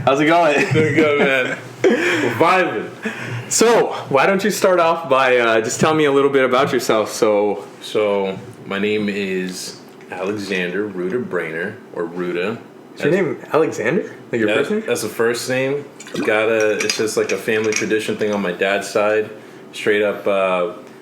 How's it going? Doing good, man. We're vibing. So, why don't you start off by just telling me a little bit about yourself? So my name is Alexander Rhuda Brayner, or Rhuda. Is your name Alexander? Like your first name? That's the first name. It's just like a family tradition thing on my dad's side. Straight up,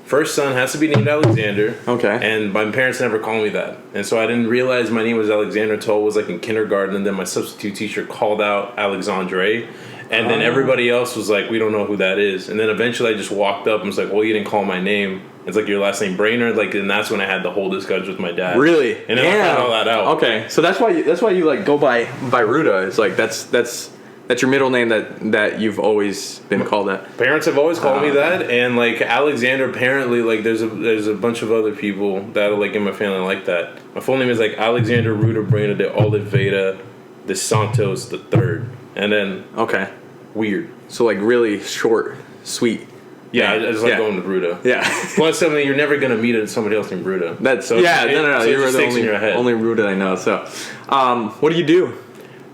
first son has to be named Alexander. Okay. And my parents never called me that. And so I didn't realize my name was Alexander until I was like in kindergarten. And then my substitute teacher called out Alexandre. And then everybody else was like, we don't know who that is. And then eventually I just walked up and was like, well, you didn't call my name. It's like your last name Brayner. Like, and that's when I had the whole discussion with my dad. Really? And then I found all that out. Okay. So that's why you like go by Rhuda. It's like that's your middle name that you've always been called that. Parents have always called me that, and like Alexander, apparently, like there's a bunch of other people that are like in my family like that. My full name is like Alexander Rhuda Brayner de Oliveira de Santos III, and then weird. So like really short, sweet. Yeah, I just like going with Rhuda. Yeah. Plus, I mean, you're never gonna meet somebody else named Rhuda. No. You're the only Rhuda I know. So, what do you do?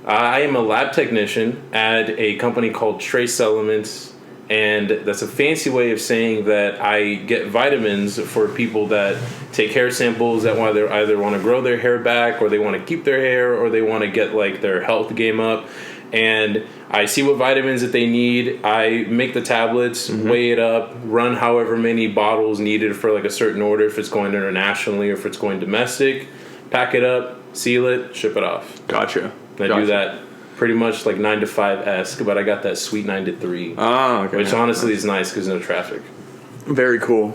I am a lab technician at a company called Trace Elements, and that's a fancy way of saying that I get vitamins for people that take hair samples that either want to grow their hair back, or they want to keep their hair, or they want to get like their health game up. And I see what vitamins that they need. I make the tablets, weigh it up, run however many bottles needed for like a certain order, if it's going internationally or if it's going domestic, pack it up, seal it, ship it off. Gotcha. I do that pretty much like 9 to 5-esque, but I got that sweet 9 to 3. Oh, okay. Which honestly is nice because no traffic. Very cool.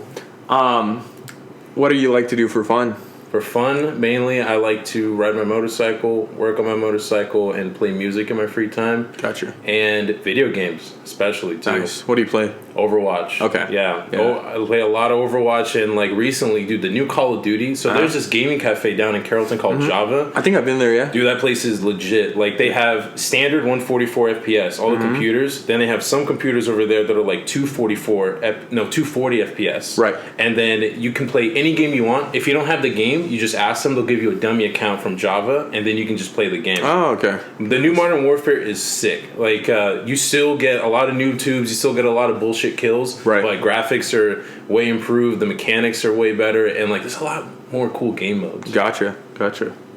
What do you like to do for fun? For fun, mainly, I like to ride my motorcycle, work on my motorcycle, and play music in my free time. Gotcha. And video games, especially, too. Nice. What do you play? Overwatch. Okay. Yeah. I play a lot of Overwatch, and like recently, dude, the new Call of Duty. So there's this gaming cafe down in Carrollton called Java. I think I've been there, yeah. Dude, that place is legit. Like, they have standard 144 FPS, all the computers. Then they have some computers over there that are like 240 FPS. Right. And then you can play any game you want. If you don't have the game, you just ask them. They'll give you a dummy account from Java, and then you can just play the game. Oh, okay. The new Modern Warfare is sick. Like, you still get a lot of noob tubes. You still get a lot of bullshit kills. Right. But graphics are way improved. The mechanics are way better. And, like, there's a lot more cool game modes. Gotcha.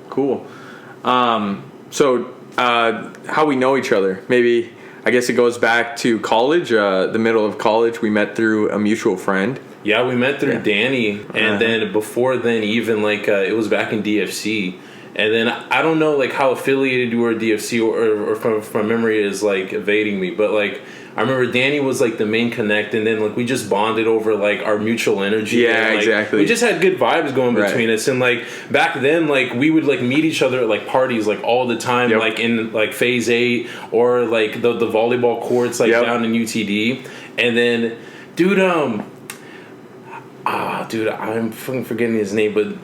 Cool. So, how we know each other? Maybe, I guess it goes back to college, the middle of college. We met through a mutual friend. Yeah, we met through Danny. And then before then, even, like, it was back in DFC. And then I don't know, like, how affiliated you were at DFC or if my memory is, like, evading me. But, like, I remember Danny was, like, the main connect. And then, like, we just bonded over, like, our mutual energy. Yeah, and, like, exactly. We just had good vibes going between us. And, like, back then, like, we would, like, meet each other at, like, parties, like, all the time. Yep. Like, in, like, Phase 8 or, like, the volleyball courts, like, down in UTD. And then, dude, I'm fucking forgetting his name, but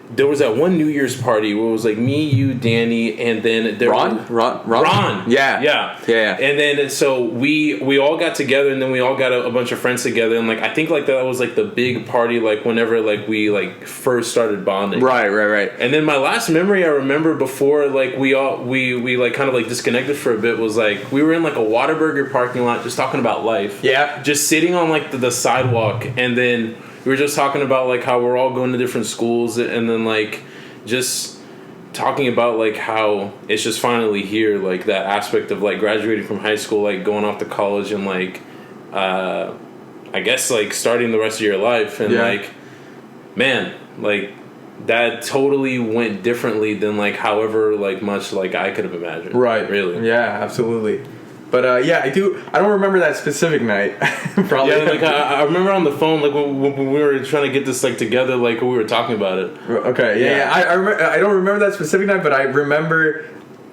there was that one New Year's party where it was like me, you, Danny, and then Ron. Yeah. And then so we all got together, and then we all got a bunch of friends together, and like I think like that was like the big party, like whenever like we like first started bonding. Right. And then my last memory I remember before like we like kind of like disconnected for a bit was like we were in like a Whataburger parking lot just talking about life. Yeah. Just sitting on like the sidewalk, and then we were just talking about like how we're all going to different schools, and then like just talking about like how it's just finally here, like that aspect of like graduating from high school, like going off to college, and like I guess like starting the rest of your life, and like man, like that totally went differently than like however like much like I could have imagined. Right. Really. Yeah, absolutely. But I don't remember that specific night. Probably. Yeah, like I remember on the phone, like when we were trying to get this like together, like we were talking about it. Okay, yeah. I don't remember that specific night, but I remember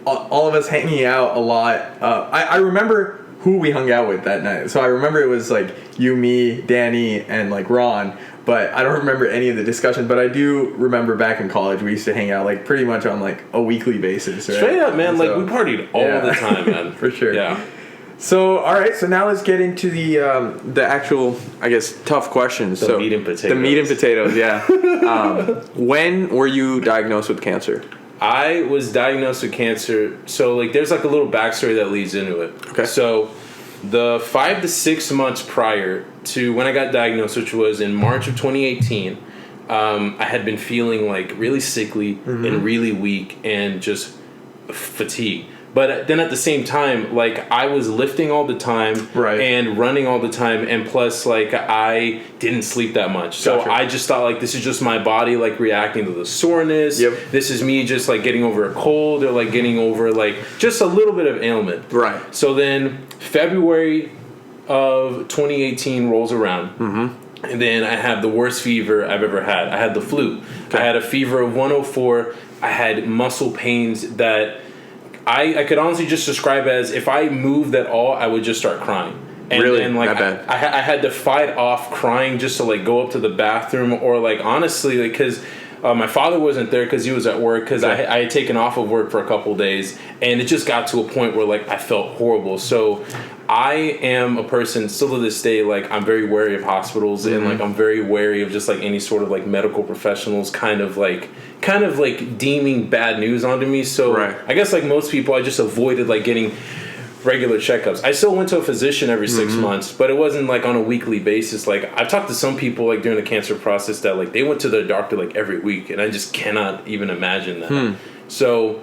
all of us hanging out a lot. I remember who we hung out with that night. So I remember it was like you, me, Danny, and like Ron. But I don't remember any of the discussion. But I do remember back in college, we used to hang out like pretty much on like a weekly basis. Right? Straight up, man. So, like we partied all the time, man. For sure. Yeah. So, all right. So now let's get into the actual, I guess, tough questions. The meat and potatoes. The meat and potatoes. Yeah. When were you diagnosed with cancer? I was diagnosed with cancer. So, like, there's, like, a little backstory that leads into it. Okay. So, the 5 to 6 months prior to when I got diagnosed, which was in March of 2018, I had been feeling, like, really sickly and really weak and just fatigued. But then at the same time, like, I was lifting all the time and running all the time. And plus, like, I didn't sleep that much. So I just thought, like, this is just my body, like, reacting to the soreness. This is me just, like, getting over a cold or, like, getting over, like, just a little bit of ailment. So then February of 2018 rolls around. And then I have the worst fever I've ever had. I had the flu. I had a fever of 104. I had muscle pains that... I could honestly just describe as if I moved at all, I would just start crying. And then, like, I had to fight off crying just to, like, go up to the bathroom or, like, honestly, like, because my father wasn't there because he was at work because I had taken off of work for a couple days, and it just got to a point where, like, I felt horrible. So I am a person still to this day, like, I'm very wary of hospitals and, like, I'm very wary of just, like, any sort of, like, medical professionals kind of like deeming bad news onto me. So I guess, like most people, I just avoided, like, getting regular checkups. I still went to a physician every 6 months, but it wasn't, like, on a weekly basis. Like, I've talked to some people, like, during the cancer process that, like, they went to their doctor, like, every week, and I just cannot even imagine that. So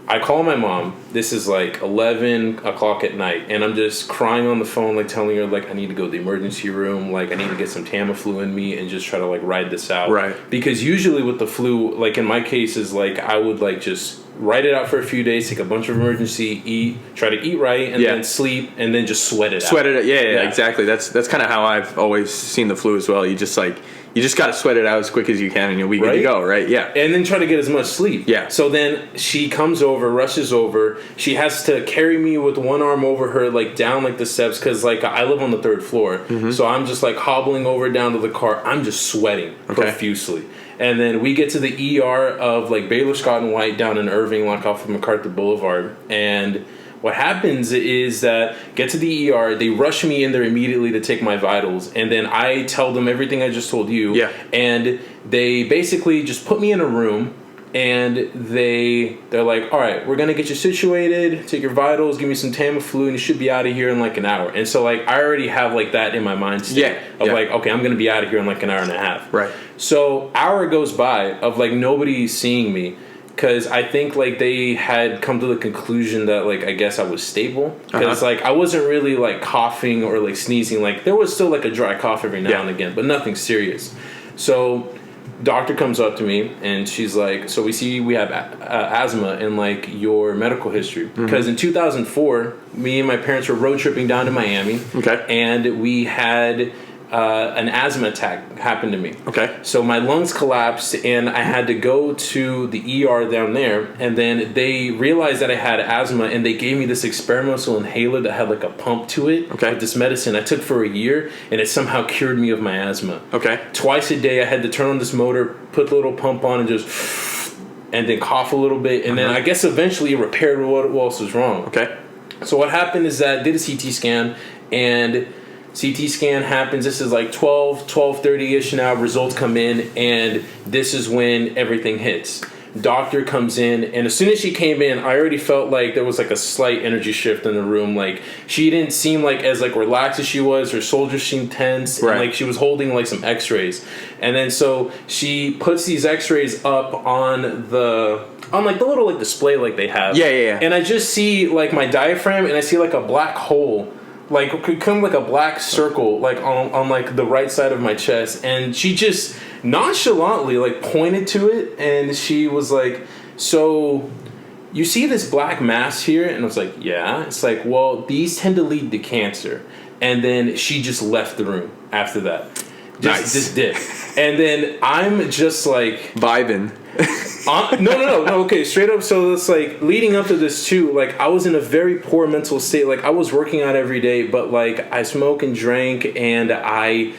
I call my mom. This is, like, 11 o'clock at night, and I'm just crying on the phone, like, telling her, like, I need to go to the emergency room, like, I need to get some Tamiflu in me and just try to, like, ride this out. Because usually with the flu, like, in my case is, like, I would, like, just ride it out for a few days, take a bunch of emergency, try to eat right, and then sleep, and then just sweat it out. Yeah, exactly. That's kind of how I've always seen the flu as well. You just, like... You just got to sweat it out as quick as you can and you'll be good to go, right? Yeah. And then try to get as much sleep. Yeah. So then she comes over, rushes over. She has to carry me with one arm over her, like, down, like, the steps because, like, I live on the 3rd floor. So I'm just, like, hobbling over down to the car. I'm just sweating profusely. And then we get to the ER of, like, Baylor Scott and White down in Irving, like, off of MacArthur Boulevard. And... what happens is that get to the ER, they rush me in there immediately to take my vitals, and then I tell them everything I just told you. And they basically just put me in a room, and they're like, all right, we're gonna get you situated, take your vitals, give me some Tamiflu, and you should be out of here in, like, an hour. And so, like, I already have, like, that in my mind state of like, okay, I'm gonna be out of here in, like, an hour and a half. So hour goes by of, like, nobody seeing me. Because I think, like, they had come to the conclusion that, like, I guess I was stable. Because, like, I wasn't really, like, coughing or, like, sneezing. Like, there was still, like, a dry cough every now and again, but nothing serious. So, doctor comes up to me, and she's like, so we see we have asthma in, like, your medical history. Because in 2004, me and my parents were road tripping down to Miami. And we had... an asthma attack happened to me. So my lungs collapsed, and I had to go to the ER down there, and then they realized that I had asthma, and they gave me this experimental inhaler that had, like, a pump to it with this medicine I took for a year, and it somehow cured me of my asthma. Twice a day I had to turn on this motor, put the little pump on, and just... and then cough a little bit, and then I guess eventually it repaired what else was wrong. So what happened is that I did a CT scan, and... CT scan happens. This is like 12:30ish now. Results come in, and this is when everything hits. Doctor comes in, and as soon as she came in, I already felt like there was, like, a slight energy shift in the room. Like, she didn't seem like as, like, relaxed as she was. Her shoulders seemed tense, and, like, she was holding, like, some X-rays. And then so she puts these X-rays up on like the little, like, display like they have. And I just see, like, my diaphragm, and I see, like, a black hole. Like, could come like a black circle, like, on like, the right side of my chest. And she just nonchalantly, like, pointed to it, and she was like, so, you see this black mass here? And I was like, yeah. It's like, well, these tend to lead to cancer. And then she just left the room after that. Just did. And then I'm just, like... vibing. No, okay, straight up. So it's like leading up to this too, like, I was in a very poor mental state. Like, I was working out every day, but, like, I smoked and drank, and I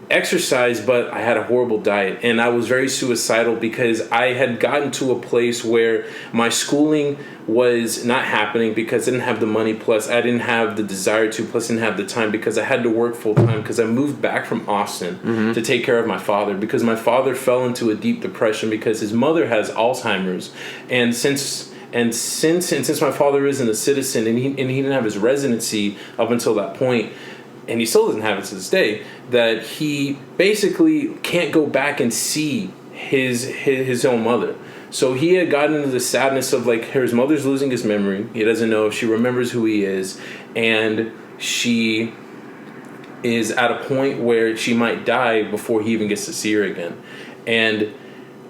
exercise, but I had a horrible diet, and I was very suicidal because I had gotten to a place where my schooling was not happening because I didn't have the money, plus I didn't have the desire to, plus didn't have the time because I had to work full time because I moved back from Austin to take care of my father, because my father fell into a deep depression because his mother has Alzheimer's, and since my father isn't a citizen and he didn't have his residency up until that point, and he still doesn't have it to this day, that he basically can't go back and see his own mother. So he had gotten into the sadness of like his mother's losing his memory. He doesn't know if she remembers who he is, and she is at a point where she might die before he even gets to see her again. And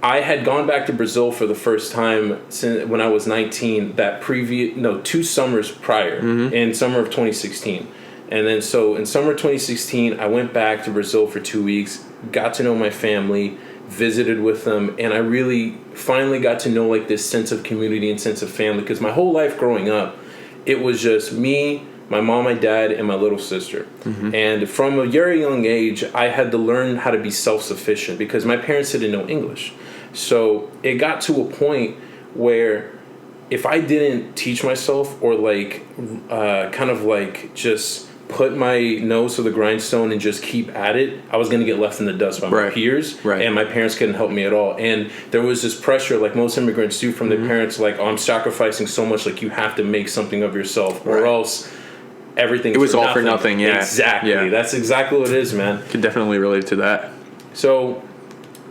I had gone back to Brazil for the first time since when I was 19. 2 summers prior, in summer of 2016. And then so in summer 2016, I went back to Brazil for 2 weeks, got to know my family, visited with them, and I really finally got to know like this sense of community and sense of family, because my whole life growing up, it was just me, my mom, my dad, and my little sister. And from a very young age, I had to learn how to be self-sufficient because my parents didn't know English. So it got to a point where if I didn't teach myself or like kind of like just put my nose to the grindstone and just keep at it, I was going to get left in the dust by my peers, and my parents couldn't help me at all. And there was this pressure, like most immigrants do, from their parents, like, oh, I'm sacrificing so much, like you have to make something of yourself, or else everything. It was all for nothing. Yeah, exactly. Yeah. That's exactly what it is, man. Can definitely relate to that. So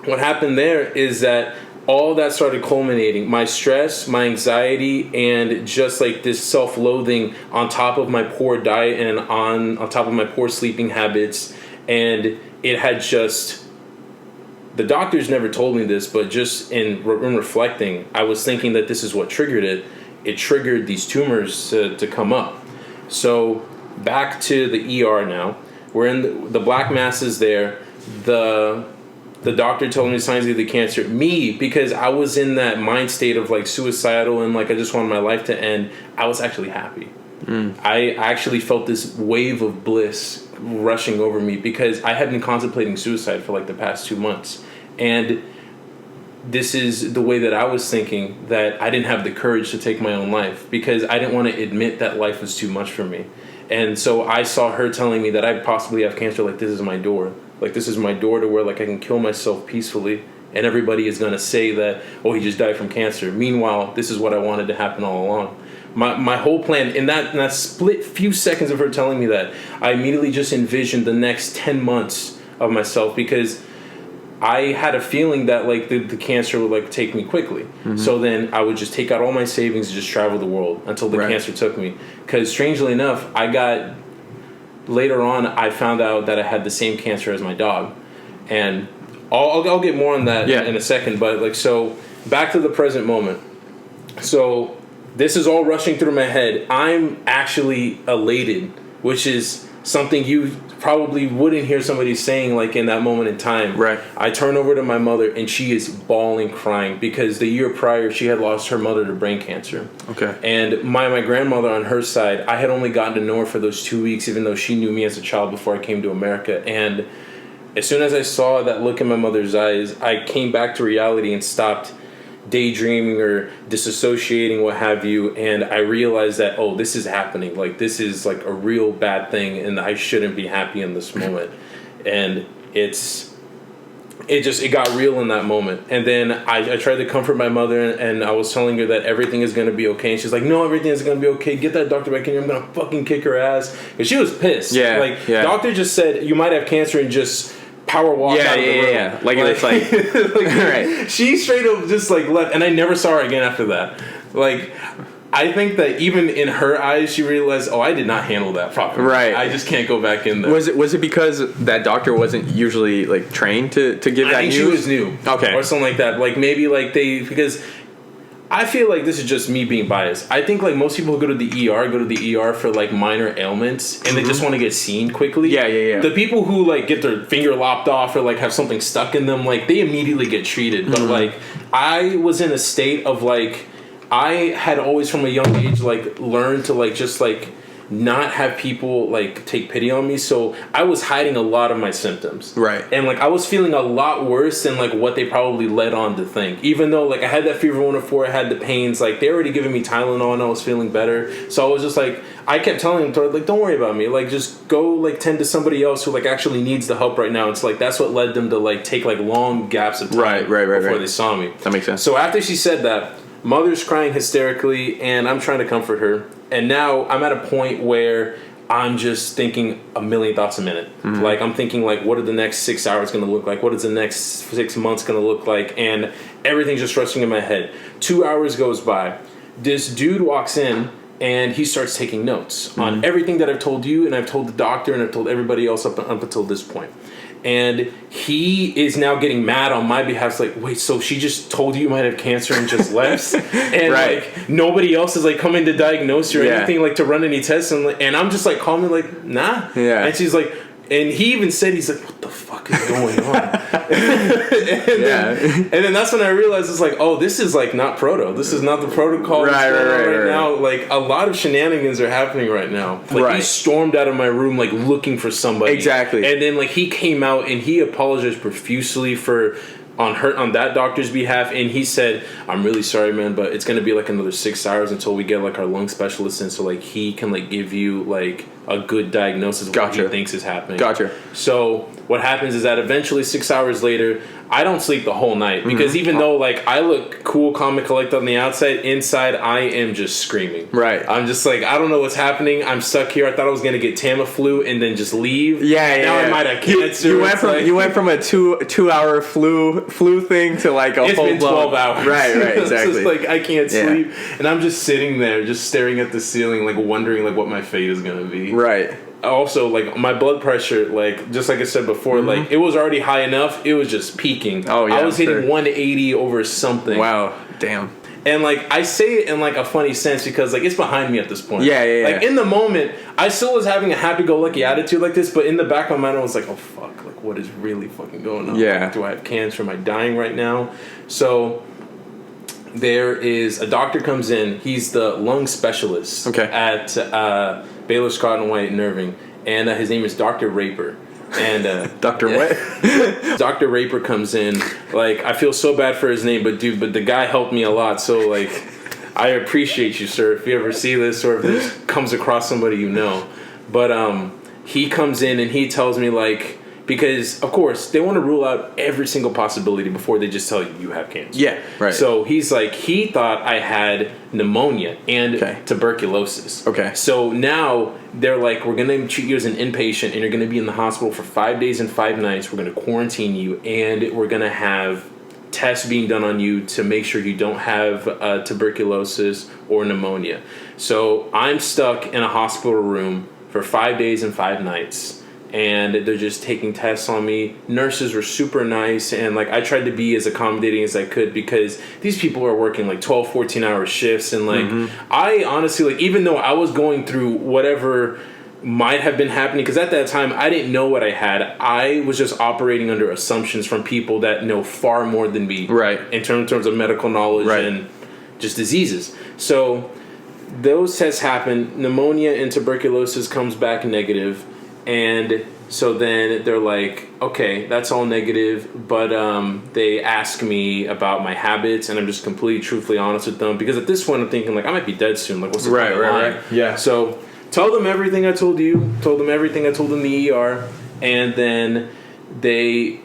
what happened there is that all that started culminating. My stress, my anxiety, and just like this self-loathing on top of my poor diet and on top of my poor sleeping habits. And it had just... The doctors never told me this, but just in reflecting, I was thinking that this is what triggered it. It triggered these tumors to come up. So back to the ER now. We're in the black mass is there. The doctor told me signs of the cancer. Me, because I was in that mind state of like suicidal and like I just wanted my life to end, I was actually happy. I actually felt this wave of bliss rushing over me because I had been contemplating suicide for like the past 2 months. And this is the way that I was thinking, that I didn't have the courage to take my own life because I didn't want to admit that life was too much for me. And so I saw her telling me that I possibly have cancer, like this is my door. Like, this is my door to where, like, I can kill myself peacefully, and everybody is going to say that, oh, he just died from cancer. Meanwhile, this is what I wanted to happen all along. My whole plan, in that split few seconds of her telling me that, I immediately just envisioned the next 10 months of myself, because I had a feeling that, like, the cancer would, like, take me quickly. So then I would just take out all my savings and just travel the world until the cancer took me. Because, strangely enough, later on, I found out that I had the same cancer as my dog, and I'll get more on that in a second. But like, so back to the present moment. So this is all rushing through my head. I'm actually elated, which is something you probably wouldn't hear somebody saying like in that moment in time. Right. I turn over to my mother and she is bawling, crying, because the year prior she had lost her mother to brain cancer. Okay. And my grandmother on her side, I had only gotten to know her for those 2 weeks, even though she knew me as a child before I came to America. And as soon as I saw that look in my mother's eyes, I came back to reality and stopped daydreaming or disassociating, what have you, and I realized that, oh, this is happening. Like, this is like a real bad thing, and I shouldn't be happy in this moment. And it got real in that moment. And then I tried to comfort my mother, and I was telling her that everything is going to be okay. And she's like, no, everything is going to be okay. Get that doctor back in here. I'm going to fucking kick her ass. Because she was pissed. Doctor just said, you might have cancer, and just power walk out of the room. Yeah. Like it's like right. She straight up just like left, and I never saw her again after that. Like, I think that even in her eyes, she realized, oh, I did not handle that properly. Right. I just can't go back in there. Was it because that doctor wasn't usually like trained to give that news? I think she was new. Okay. Or something like that. Like, maybe like because I feel like this is just me being biased. I think like most people who go to the ER for like minor ailments, and they just want to get seen quickly. Yeah. The people who like get their finger lopped off or like have something stuck in them, like they immediately get treated. But like I was in a state of like, I had always from a young age like learned to like just like not have people like take pity on me. So I was hiding a lot of my symptoms. Right. And like I was feeling a lot worse than like what they probably led on to think. Even though like I had that fever 104, I had the pains, like they already given me Tylenol and I was feeling better. So I was just like, I kept telling them, like, don't worry about me. Like, just go, like, tend to somebody else who, like, actually needs the help right now. It's like, that's what led them to, like, take, like, long gaps of time before they saw me. That makes sense. So after she said that, mother's crying hysterically, and I'm trying to comfort her. And now I'm at a point where I'm just thinking a million thoughts a minute. Mm-hmm. Like, I'm thinking, like, what are the next 6 hours going to look like? What is the next 6 months going to look like? And everything's just rushing in my head. 2 hours goes by. This dude walks in, and he starts taking notes on everything that I've told you, and I've told the doctor, and I've told everybody else up until this point. And he is now getting mad on my behalf. It's like, wait, so she just told you might have cancer and just left? And like nobody else is like coming to diagnose you or anything, like to run any tests. And I'm just like calmly like, nah. Yeah. And she's like, and he even said, he's like, what the fuck is going on? and then that's when I realized it's like, oh, this is like not proto. This is not the protocol right now. Like a lot of shenanigans are happening right now. Like he stormed out of my room like looking for somebody. Exactly. And then like he came out and he apologized profusely for on that doctor's behalf, and he said, I'm really sorry, man, but it's gonna be like another 6 hours until we get like our lung specialist in, so like he can like give you like a good diagnosis of what he thinks is happening. So what happens is that eventually 6 hours later, I don't sleep the whole night because even though like I look cool, calm, and collected on the outside, inside I am just screaming. Right. I'm just like, I don't know what's happening. I'm stuck here. I thought I was gonna get Tamiflu and then just leave. Now I might have cancer. You went from a two hour flu thing to like a it's whole been 12 hours. Right. Exactly. It's just like I can't sleep, and I'm just sitting there, just staring at the ceiling, like wondering like what my fate is gonna be. Right. Also, like my blood pressure, like just like I said before, like it was already high enough. It was just peaking. Oh yeah, I was hitting 180 over something. Wow, damn. And like I say it in like a funny sense because like it's behind me at this point. Like in the moment, I still was having a happy-go-lucky attitude like this, but in the back of my mind, I was like, oh fuck, like what is really fucking going on? Like, do I have cancer? Am I dying right now? So there is a doctor comes in. He's the lung specialist at Baylor Scott and White in Irving, and his name is Dr. Raper. And Dr. What? Dr. Raper comes in. Like I feel so bad for his name, but the guy helped me a lot. So like I appreciate you, sir. If you ever see this or if this comes across somebody you know, but he comes in and he tells me like. Because, of course, they want to rule out every single possibility before they just tell you have cancer. Yeah, right. So he's like, he thought I had pneumonia and tuberculosis. Okay. So now they're like, we're going to treat you as an inpatient and you're going to be in the hospital for 5 days and 5 nights. We're going to quarantine you and we're going to have tests being done on you to make sure you don't have tuberculosis or pneumonia. So I'm stuck in a hospital room for 5 days and 5 nights. And they're just taking tests on me. Nurses were super nice, and like I tried to be as accommodating as I could because these people are working like 12, 14-hour shifts, and like I honestly like even though I was going through whatever might have been happening, because at that time I didn't know what I had. I was just operating under assumptions from people that know far more than me, in terms of medical knowledge and just diseases. So those tests happen. Pneumonia and tuberculosis comes back negative. And so then they're like, okay, that's all negative, but they ask me about my habits, and I'm just completely truthfully honest with them, because at this point I'm thinking, like, I might be dead soon. Like, what's the point of lying? Yeah. So tell them everything I told you, told them everything I told them in the ER, and then they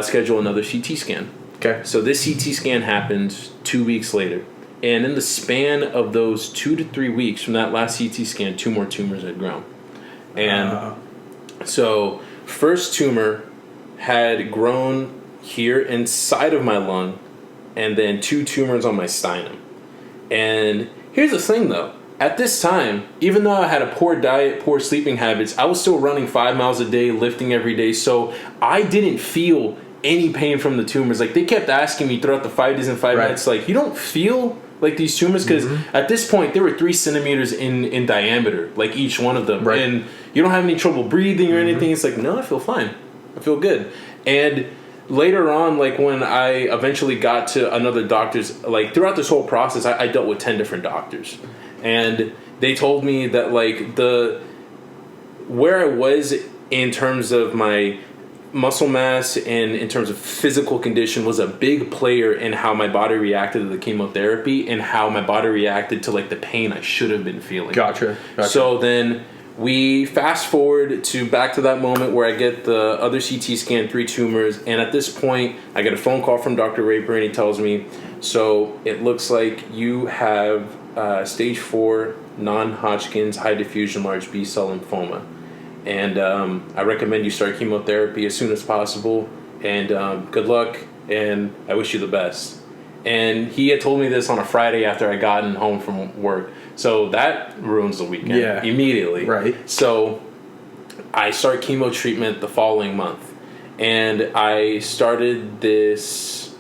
schedule another CT scan. Okay. So this CT scan happened 2 weeks later. And in the span of those 2 to 3 weeks from that last CT scan, 2 more tumors had grown. And so first tumor had grown here inside of my lung, and then 2 tumors on my sternum. And here's the thing though, at this time, even though I had a poor diet, poor sleeping habits, I was still running 5 miles a day, lifting every day. So I didn't feel any pain from the tumors. Like they kept asking me throughout the 5 days and 5 nights, like, you don't feel like these tumors? Because at this point they were 3 centimeters in diameter, like each one of them, and you don't have any trouble breathing or anything. It's like, no, I feel fine, I feel good. And later on, like when I eventually got to another doctor's, like throughout this whole process I dealt with 10 different doctors, and they told me that like where I was in terms of my muscle mass and in terms of physical condition was a big player in how my body reacted to the chemotherapy and how my body reacted to like the pain I should have been feeling. Gotcha. So then we fast forward to back to that moment where I get the other CT scan, 3 tumors, and at this point I get a phone call from Dr. Raper and he tells me, so it looks like you have stage 4 non-Hodgkin's high diffusion large B-cell lymphoma. And I recommend you start chemotherapy as soon as possible. And good luck, and I wish you the best. And he had told me this on a Friday after I gotten home from work. So that ruins the weekend immediately. Right. So I start chemo treatment the following month. And I started this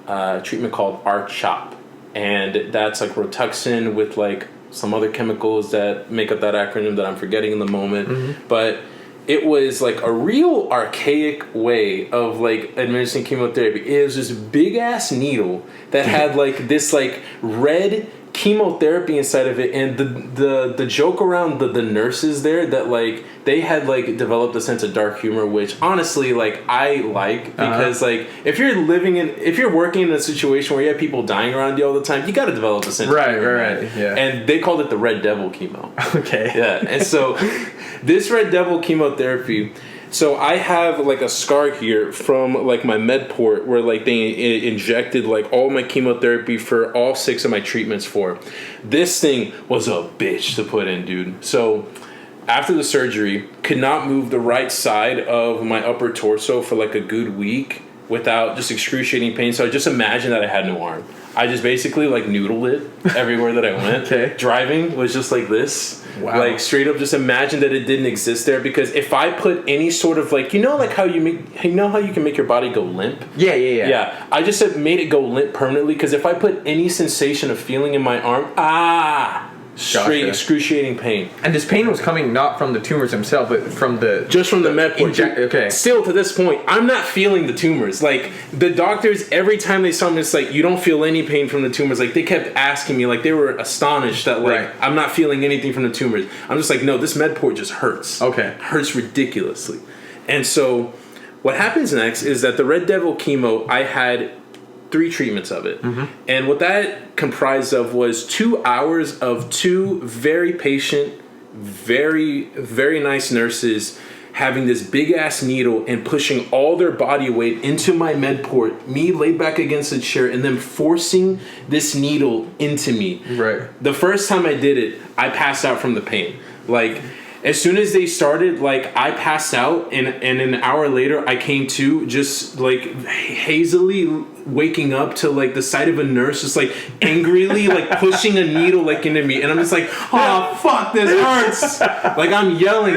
treatment called R-CHOP. And that's like Rituxan with like some other chemicals that make up that acronym that I'm forgetting in the moment. Mm-hmm. But it was like a real archaic way of like administering chemotherapy. It was this big ass needle that had like this like red chemotherapy inside of it, and the joke around the nurses there that like they had like developed a sense of dark humor, which honestly like I like, because like if you're working in a situation where you have people dying around you all the time, you got to develop a sense of humor. Right, yeah. And they called it the Red Devil Chemo. Okay. Yeah, and so this Red Devil chemotherapy. So I have like a scar here from like my med port where like they injected like all my chemotherapy for all 6 of my treatments for. This thing was a bitch to put in, dude. So after the surgery, could not move the right side of my upper torso for like a good week without just excruciating pain. So I just imagined that I had no arm. I just basically like noodled it everywhere that I went. Okay. Driving was just like this. Wow. Like straight up just imagine that it didn't exist there, because if I put any sort of like, like how you can make your body go limp? Yeah. I just made it go limp permanently, because if I put any sensation of feeling in my arm, straight excruciating pain. And this pain was coming not from the tumors themselves, but from the med port. Okay. Still to this point, I'm not feeling the tumors. Like the doctors, every time they saw me, it's like, you don't feel any pain from the tumors. Like they kept asking me, like they were astonished that like I'm not feeling anything from the tumors. I'm just like, no, this med port just hurts. Okay. Hurts ridiculously. And so what happens next is that the Red Devil chemo, I had 3 treatments of it. Mm-hmm. And what that comprised of was 2 hours of 2 very patient, very, very nice nurses having this big ass needle and pushing all their body weight into my med port, me laid back against the chair, and then forcing this needle into me. Right. The first time I did it, I passed out from the pain. Like, as soon as they started, like, I passed out, and an hour later, I came to, just, like, hazily waking up to, like, the sight of a nurse just, like, angrily, like, pushing a needle, like, into me. And I'm just like, oh, fuck, this hurts. Like, I'm yelling,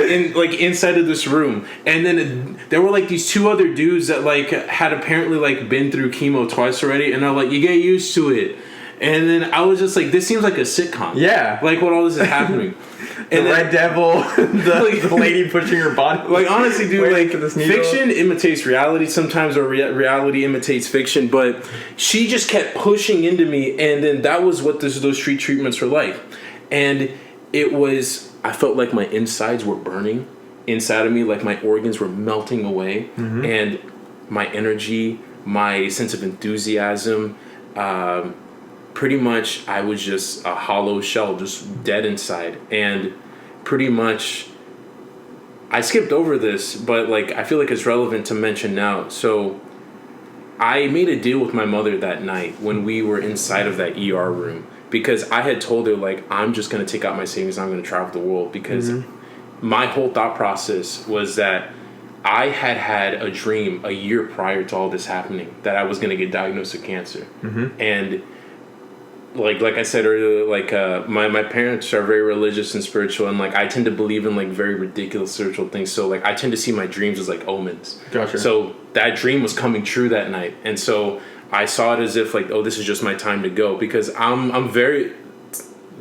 inside of this room. And then there were, like, these 2 other dudes that, like, had apparently, like, been through chemo twice already. And they're like, you get used to it. And then I was just like, this seems like a sitcom. Yeah. Like, when all this is happening. And the Red Devil, the lady pushing her body. Like, honestly, dude, like, fiction imitates reality sometimes, or reality imitates fiction, but she just kept pushing into me, and then that was what those 3 treatments were like. And it was, I felt like my insides were burning inside of me, like my organs were melting away, and my energy, my sense of enthusiasm, pretty much I was just a hollow shell, just dead inside. And pretty much I skipped over this, but like I feel like it's relevant to mention now. So I made a deal with my mother that night when we were inside of that ER room, because I had told her, like, I'm just going to take out my savings and I'm going to travel the world, because my whole thought process was that I had a dream a year prior to all this happening that I was going to get diagnosed with cancer. And like I said earlier, like my parents are very religious and spiritual, and like I tend to believe in like very ridiculous spiritual things. So like I tend to see my dreams as like omens. Gotcha. So that dream was coming true that night, and so I saw it as if like, oh, this is just my time to go, because I'm very,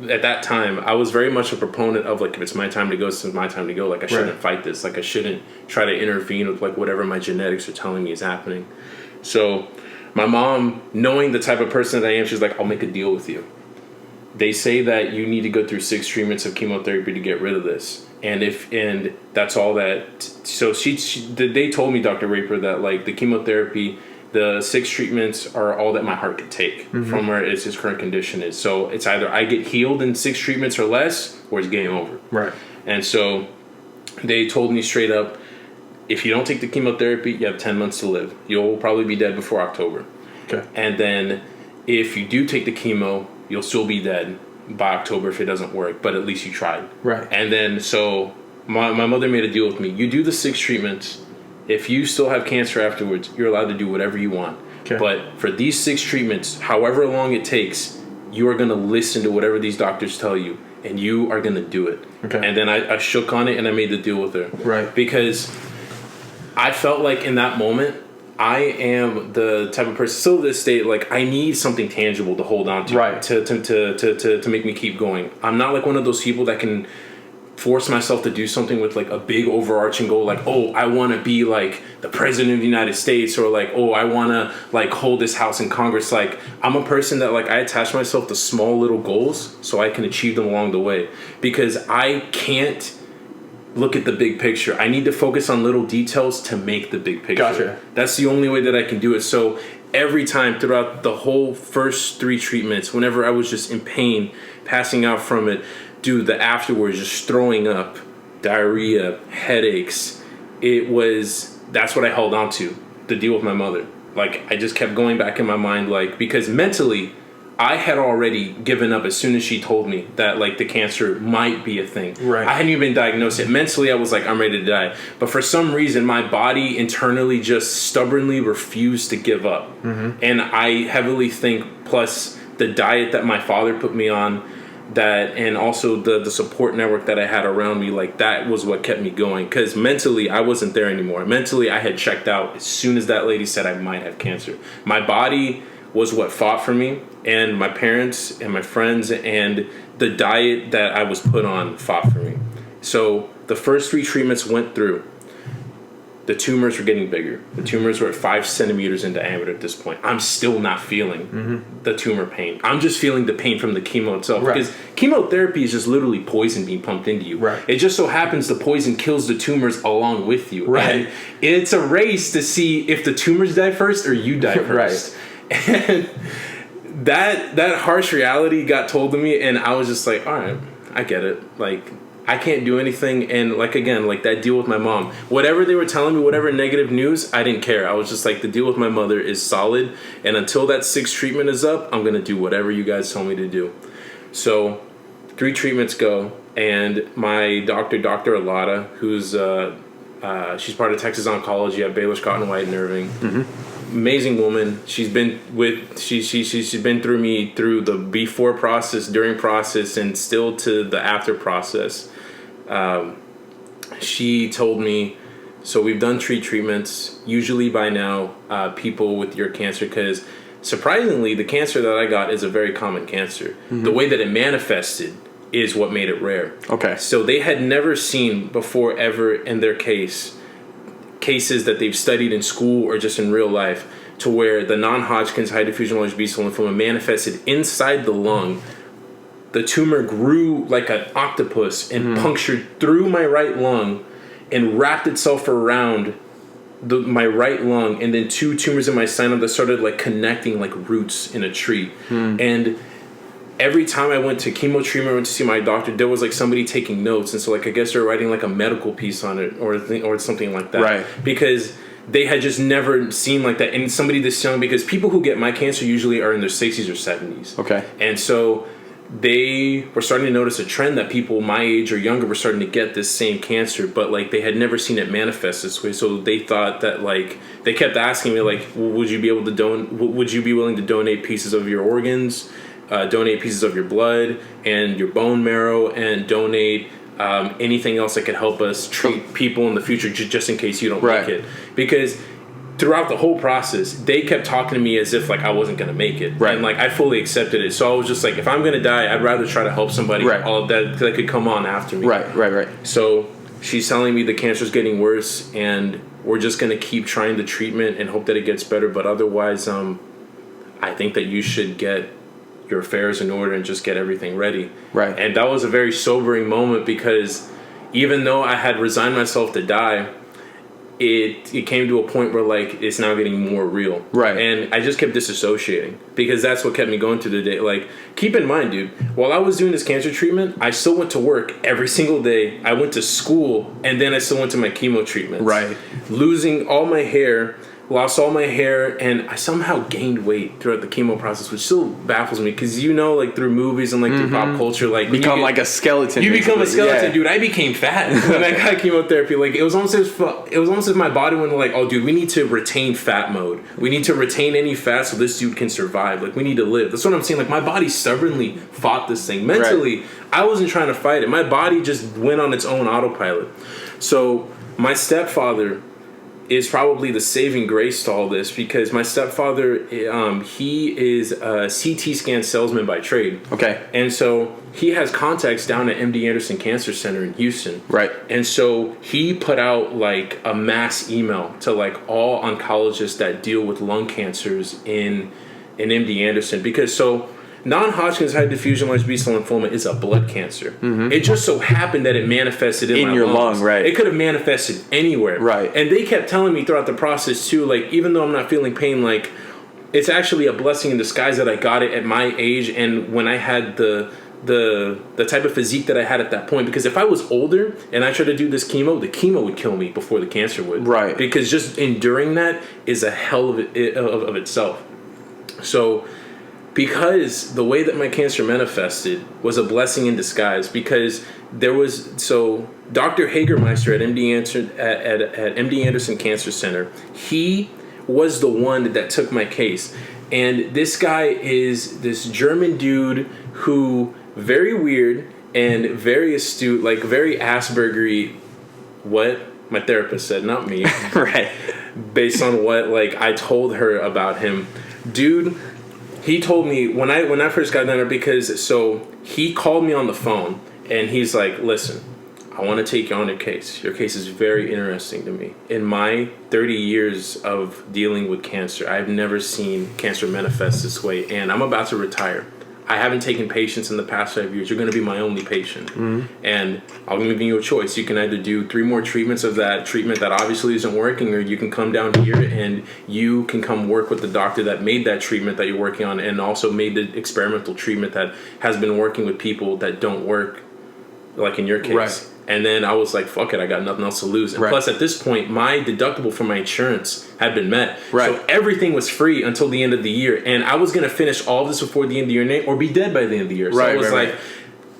at that time I was very much a proponent of like, if it's my time to go, it's my time to go. Like I shouldn't fight this. Like I shouldn't try to intervene with like whatever my genetics are telling me is happening. So my mom, knowing the type of person that I am, she's like, I'll make a deal with you. they say that you need to go through 6 treatments of chemotherapy to get rid of this. And that's all that. So they told me, Dr. Raper, that like the chemotherapy, the 6 treatments are all that my heart could take from where its current condition is. So it's either I get healed in 6 treatments or less, or it's game over. Right. And so they told me straight up, if you don't take the chemotherapy, you have 10 months to live. You'll probably be dead before October. Okay. And then if you do take the chemo, you'll still be dead by October if it doesn't work, but at least you tried. Right. And then so my mother made a deal with me. You do the 6 treatments. If you still have cancer afterwards, you're allowed to do whatever you want. Okay. But for these 6 treatments, however long it takes, you are going to listen to whatever these doctors tell you, and you are going to do it. Okay. And then I shook on it, and I made the deal with her. Right. Because I felt like in that moment, I am the type of person, still to this day, like I need something tangible to hold on to, right, to make me keep going. I'm not like one of those people that can force myself to do something with like a big overarching goal, like, oh, I want to be like the president of the United States, or like, oh, I want to like hold this house in Congress. Like, I'm a person that like I attach myself to small little goals so I can achieve them along the way, because I can't look at the big picture. I need to focus on little details to make the big picture. Gotcha. That's the only way that I can do it. So every time throughout the whole first 3 treatments, whenever I was just in pain, passing out from it, dude, the afterwards, just throwing up, diarrhea, headaches, that's what I held on to, the deal with my mother. Like, I just kept going back in my mind, like, because mentally, I had already given up as soon as she told me that, like, the cancer might be a thing. Right. I hadn't even been diagnosed yet. Mentally, I was like, I'm ready to die. But for some reason, my body internally just stubbornly refused to give up. Mm-hmm. And I heavily think, plus the diet that my father put me on, that, and also the support network that I had around me, like, that was what kept me going. Because mentally, I wasn't there anymore. Mentally, I had checked out as soon as that lady said I might have cancer. My body was what fought for me, and my parents and my friends and the diet that I was put on fought for me. So the first 3 treatments went through. The tumors were getting bigger. The tumors were at 5 centimeters in diameter at this point. I'm still not feeling the tumor pain. I'm just feeling the pain from the chemo itself. Right. Because chemotherapy is just literally poison being pumped into you. Right. It just so happens the poison kills the tumors along with you. Right. And it's a race to see if the tumors die first or you die first. Right. And that harsh reality got told to me, and I was just like, all right, I get it. Like, I can't do anything. And like, again, like that deal with my mom, whatever they were telling me, whatever negative news, I didn't care. I was just like, the deal with my mother is solid, and until that 6th treatment is up, I'm gonna do whatever you guys tell me to do. So 3 treatments go, and my Dr. Alada, who's she's part of Texas Oncology at Baylor Scott and White and Irving. Amazing woman. She's been she's been through me through the before process, during process, and still to the after process. She told me, so we've done 3 treatments. Usually by now, people with your cancer, because surprisingly, the cancer that I got is a very common cancer. The way that it manifested is what made it rare. Okay. So they had never seen before ever in their cases that they've studied in school or just in real life, to where the non-Hodgkin's high diffusion large B-cell lymphoma manifested inside the lung. The tumor grew like an octopus and punctured through my right lung and wrapped itself around my right lung, and then 2 tumors in my sinus that started like connecting like roots in a tree. And every time I went to chemo treatment, I went to see my doctor, there was like somebody taking notes, and so like I guess they're writing like a medical piece on it or something like that. Right. Because they had just never seen like that, and somebody this young, because people who get my cancer usually are in their 60s or 70s. Okay. And so they were starting to notice a trend that people my age or younger were starting to get this same cancer, but like they had never seen it manifest this way. So they thought that, like, they kept asking me like, well, would you be willing to donate pieces of your organs, donate pieces of your blood and your bone marrow, and donate anything else that could help us treat people in the future, just in case you don't make it. Because throughout the whole process, they kept talking to me as if like I wasn't gonna make it, and like I fully accepted it. So I was just like, if I'm gonna die, I'd rather try to help somebody that could come on after me. Right. So she's telling me the cancer's getting worse, and we're just gonna keep trying the treatment and hope that it gets better. But otherwise, I think that you should get your affairs in order and just get everything ready. Right. And that was a very sobering moment, because even though I had resigned myself to die, it came to a point where, like, it's now getting more real. Right. And I just kept disassociating, because that's what kept me going through the day. Like, keep in mind, dude, while I was doing this cancer treatment, I still went to work every single day. I went to school, and then I still went to my chemo treatments. Right. Losing all my hair, lost all my hair, and I somehow gained weight throughout the chemo process, which still baffles me, because, you know, like, through movies and, like, through pop culture, like, Become like a skeleton. you become a skeleton, yeah. dude. I became fat when I got chemotherapy. Like, it was almost as my body went like, oh, dude, we need to retain fat mode. We need to retain any fat so this dude can survive. Like, we need to live. That's what I'm saying. Like, my body stubbornly fought this thing. Mentally, I wasn't trying to fight it. My body just went on its own autopilot. So my stepfather is probably the saving grace to all this, because my stepfather, he is a CT scan salesman by trade. Okay. And so he has contacts down at MD Anderson Cancer Center in Houston. Right. And so he put out, like, a mass email to, like, all oncologists that deal with lung cancers in MD Anderson, because so non-Hodgkin's high diffusion large B-cell lymphoma is a blood cancer. It just so happened that it manifested in my your lungs. lung, right? It could have manifested anywhere, right? And they kept telling me throughout the process too, like, even though I'm not feeling pain, like, it's actually a blessing in disguise that I got it at my age and when I had the type of physique that I had at that point. Because if I was older and I tried to do this chemo, the chemo would kill me before the cancer would, right? Because just enduring that is a hell of itself. So, because the way that my cancer manifested was a blessing in disguise, because there was, so Dr. Hagermeister at MD Anderson Cancer Center, he was the one that took my case. And this guy is this German dude who, very weird and very astute, like very Asperger-y, what my therapist said, not me. Right. Based on what, like, I told her about him. Dude, he told me when I first got down there, because so he called me on the phone and he's like, listen, I want to take you on your case. Your case is very interesting to me. In my 30 years of dealing with cancer, I've never seen cancer manifest this way, and I'm about to retire. I haven't taken patients in the past 5 years. You're going to be my only patient. And I'm giving you a choice. You can either do 3 more treatments of that treatment that obviously isn't working, or you can come down here and you can come work with the doctor that made that treatment that you're working on and also made the experimental treatment that has been working with people that don't work, like in your case. Right. And then I was like, fuck it, I got nothing else to lose. And plus, at this point, my deductible for my insurance had been met. Right. So everything was free until the end of the year. And I was going to finish all of this before the end of the year or be dead by the end of the year. So I was like,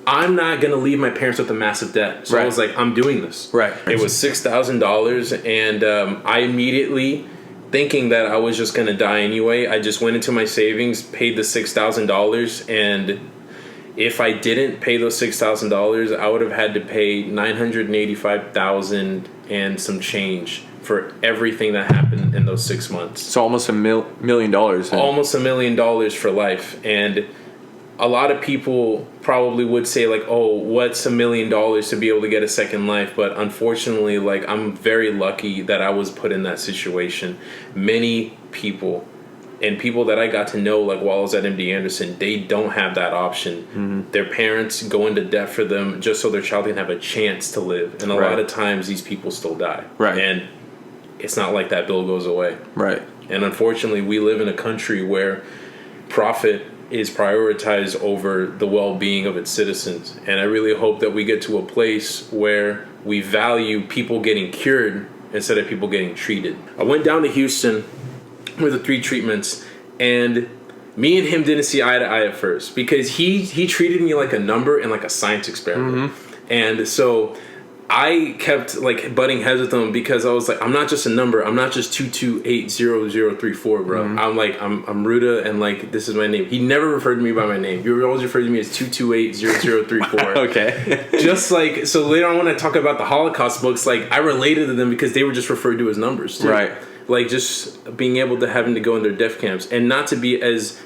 I'm not going to leave my parents with a massive debt. So I was like, I'm doing this. Right. It was $6,000. And I immediately, thinking that I was just going to die anyway, I just went into my savings, paid the $6,000, and if I didn't pay those $6,000, I would have had to pay $985,000 and some change for everything that happened in those 6 months. So almost $1 million. Almost $1 million for life. And a lot of people probably would say, like, oh, what's $1 million to be able to get a second life? But unfortunately, like, I'm very lucky that I was put in that situation. Many people, and people that I got to know, like, while I was at MD Anderson, they don't have that option. Their parents go into debt for them just so their child can have a chance to live. And a lot of times, these people still die. Right. And it's not like that bill goes away. Right. And unfortunately, we live in a country where profit is prioritized over the well-being of its citizens. And I really hope that we get to a place where we value people getting cured instead of people getting treated. I went down to Houston with the 3 treatments, and me and him didn't see eye to eye at first, because he treated me like a number and like a science experiment. And so I kept, like, butting heads with him, because I was like, I'm not just a number. I'm not just 2280034, bro. I'm like, I'm Rhuda, and, like, this is my name. He never referred to me by my name. He always referred to me as 2280034. Okay. Just like, so later on when I talk about the Holocaust books, like, I related to them because they were just referred to as numbers too. Right. Like, just being able to having to go in their death camps, and not to be as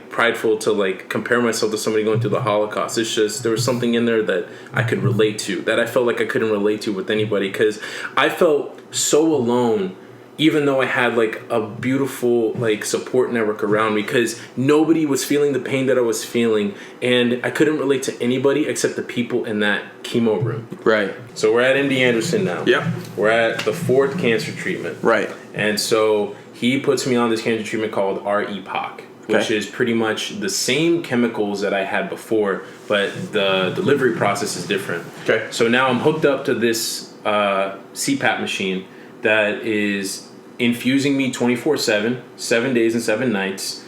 prideful to, like, compare myself to somebody going through the Holocaust. It's just, there was something in there that I could relate to, that I felt like I couldn't relate to with anybody, because I felt so alone even though I had like a beautiful like support network around me, because nobody was feeling the pain that I was feeling, and I couldn't relate to anybody except the people in that chemo room. Right. So we're at MD Anderson now. Yep. We're at the 4th cancer treatment. Right. And so he puts me on this cancer treatment called REPOC, which is pretty much the same chemicals that I had before, but the delivery process is different. Okay. So now I'm hooked up to this CPAP machine that is infusing me 24/7, 7 days and 7 nights,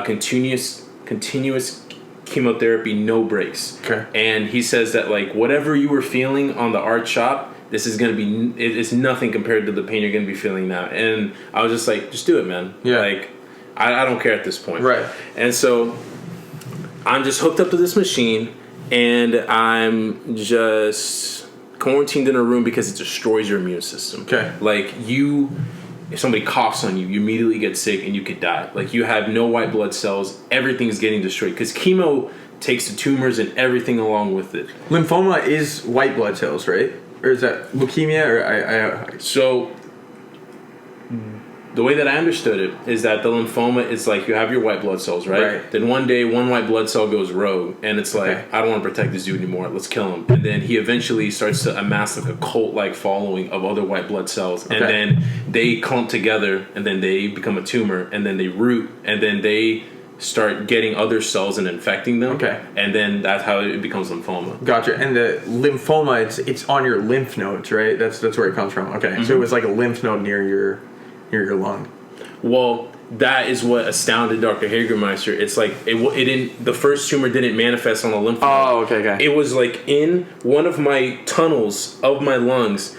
continuous chemotherapy, no breaks. Okay. And he says that like whatever you were feeling on the art shop, this is gonna be it's nothing compared to the pain you're gonna be feeling now. And I was just like, just do it, man. Yeah. Like I don't care at this point. Right. And so I'm just hooked up to this machine, and I'm just quarantined in a room because it destroys your immune system. Okay. Like if somebody coughs on you, you immediately get sick and you could die. Like you have no white blood cells. Everything's getting destroyed because chemo takes the tumors and everything along with it. Lymphoma is white blood cells, right? Or is that leukemia? Or So the way that I understood it is that the lymphoma is like you have your white blood cells, right? Then one day, one white blood cell goes rogue, and it's like, I don't want to protect this dude anymore. Let's kill him. And then he eventually starts to amass like a cult-like following of other white blood cells, and then they clump together, and then they become a tumor, and then they root, and then they start getting other cells and infecting them. Okay. And then that's how it becomes lymphoma. Gotcha. And the lymphoma, it's on your lymph nodes, right? That's where it comes from. Okay. Mm-hmm. So it was like a lymph node near your lung. Well, that is what astounded Dr. Hagermeister. It's like it didn't. The first tumor didn't manifest on the lymph node. Oh, okay. It was like in one of my tunnels of my lungs.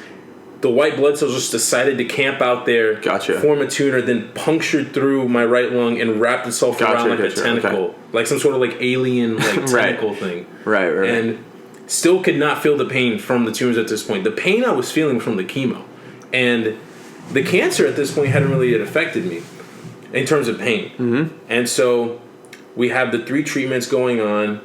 The white blood cells just decided to camp out there, form a tumor, then punctured through my right lung and wrapped itself around like a tentacle, like some sort of like alien like tentacle thing. Right. And still could not feel the pain from the tumors at this point. The pain I was feeling from the chemo, and the cancer at this point hadn't really yet affected me in terms of pain. Mm-hmm. And so we have the 3 treatments going on.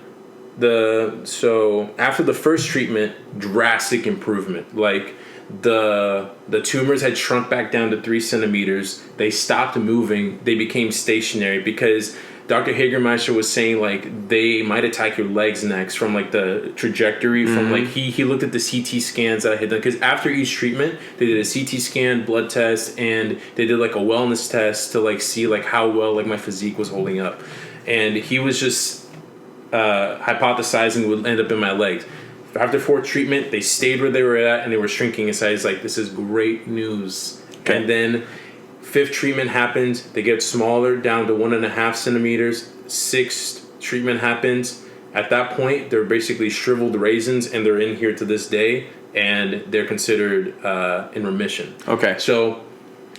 So after the first treatment, drastic improvement. Like the tumors had shrunk back down to 3 centimeters. They stopped moving. They became stationary because Dr. Hagermeister was saying like they might attack your legs next from like the trajectory from like he looked at the CT scans that I had done, because after each treatment they did a CT scan, blood test, and they did like a wellness test to like see like how well like my physique was holding up, and he was just hypothesizing would end up in my legs. After 4th treatment, they stayed where they were at and they were shrinking in size. Like, this is great news. Okay. And then 5th treatment happens. They get smaller, down to 1.5 centimeters. 6th treatment happens. At that point, they're basically shriveled raisins, and they're in here to this day, and they're considered in remission. Okay. So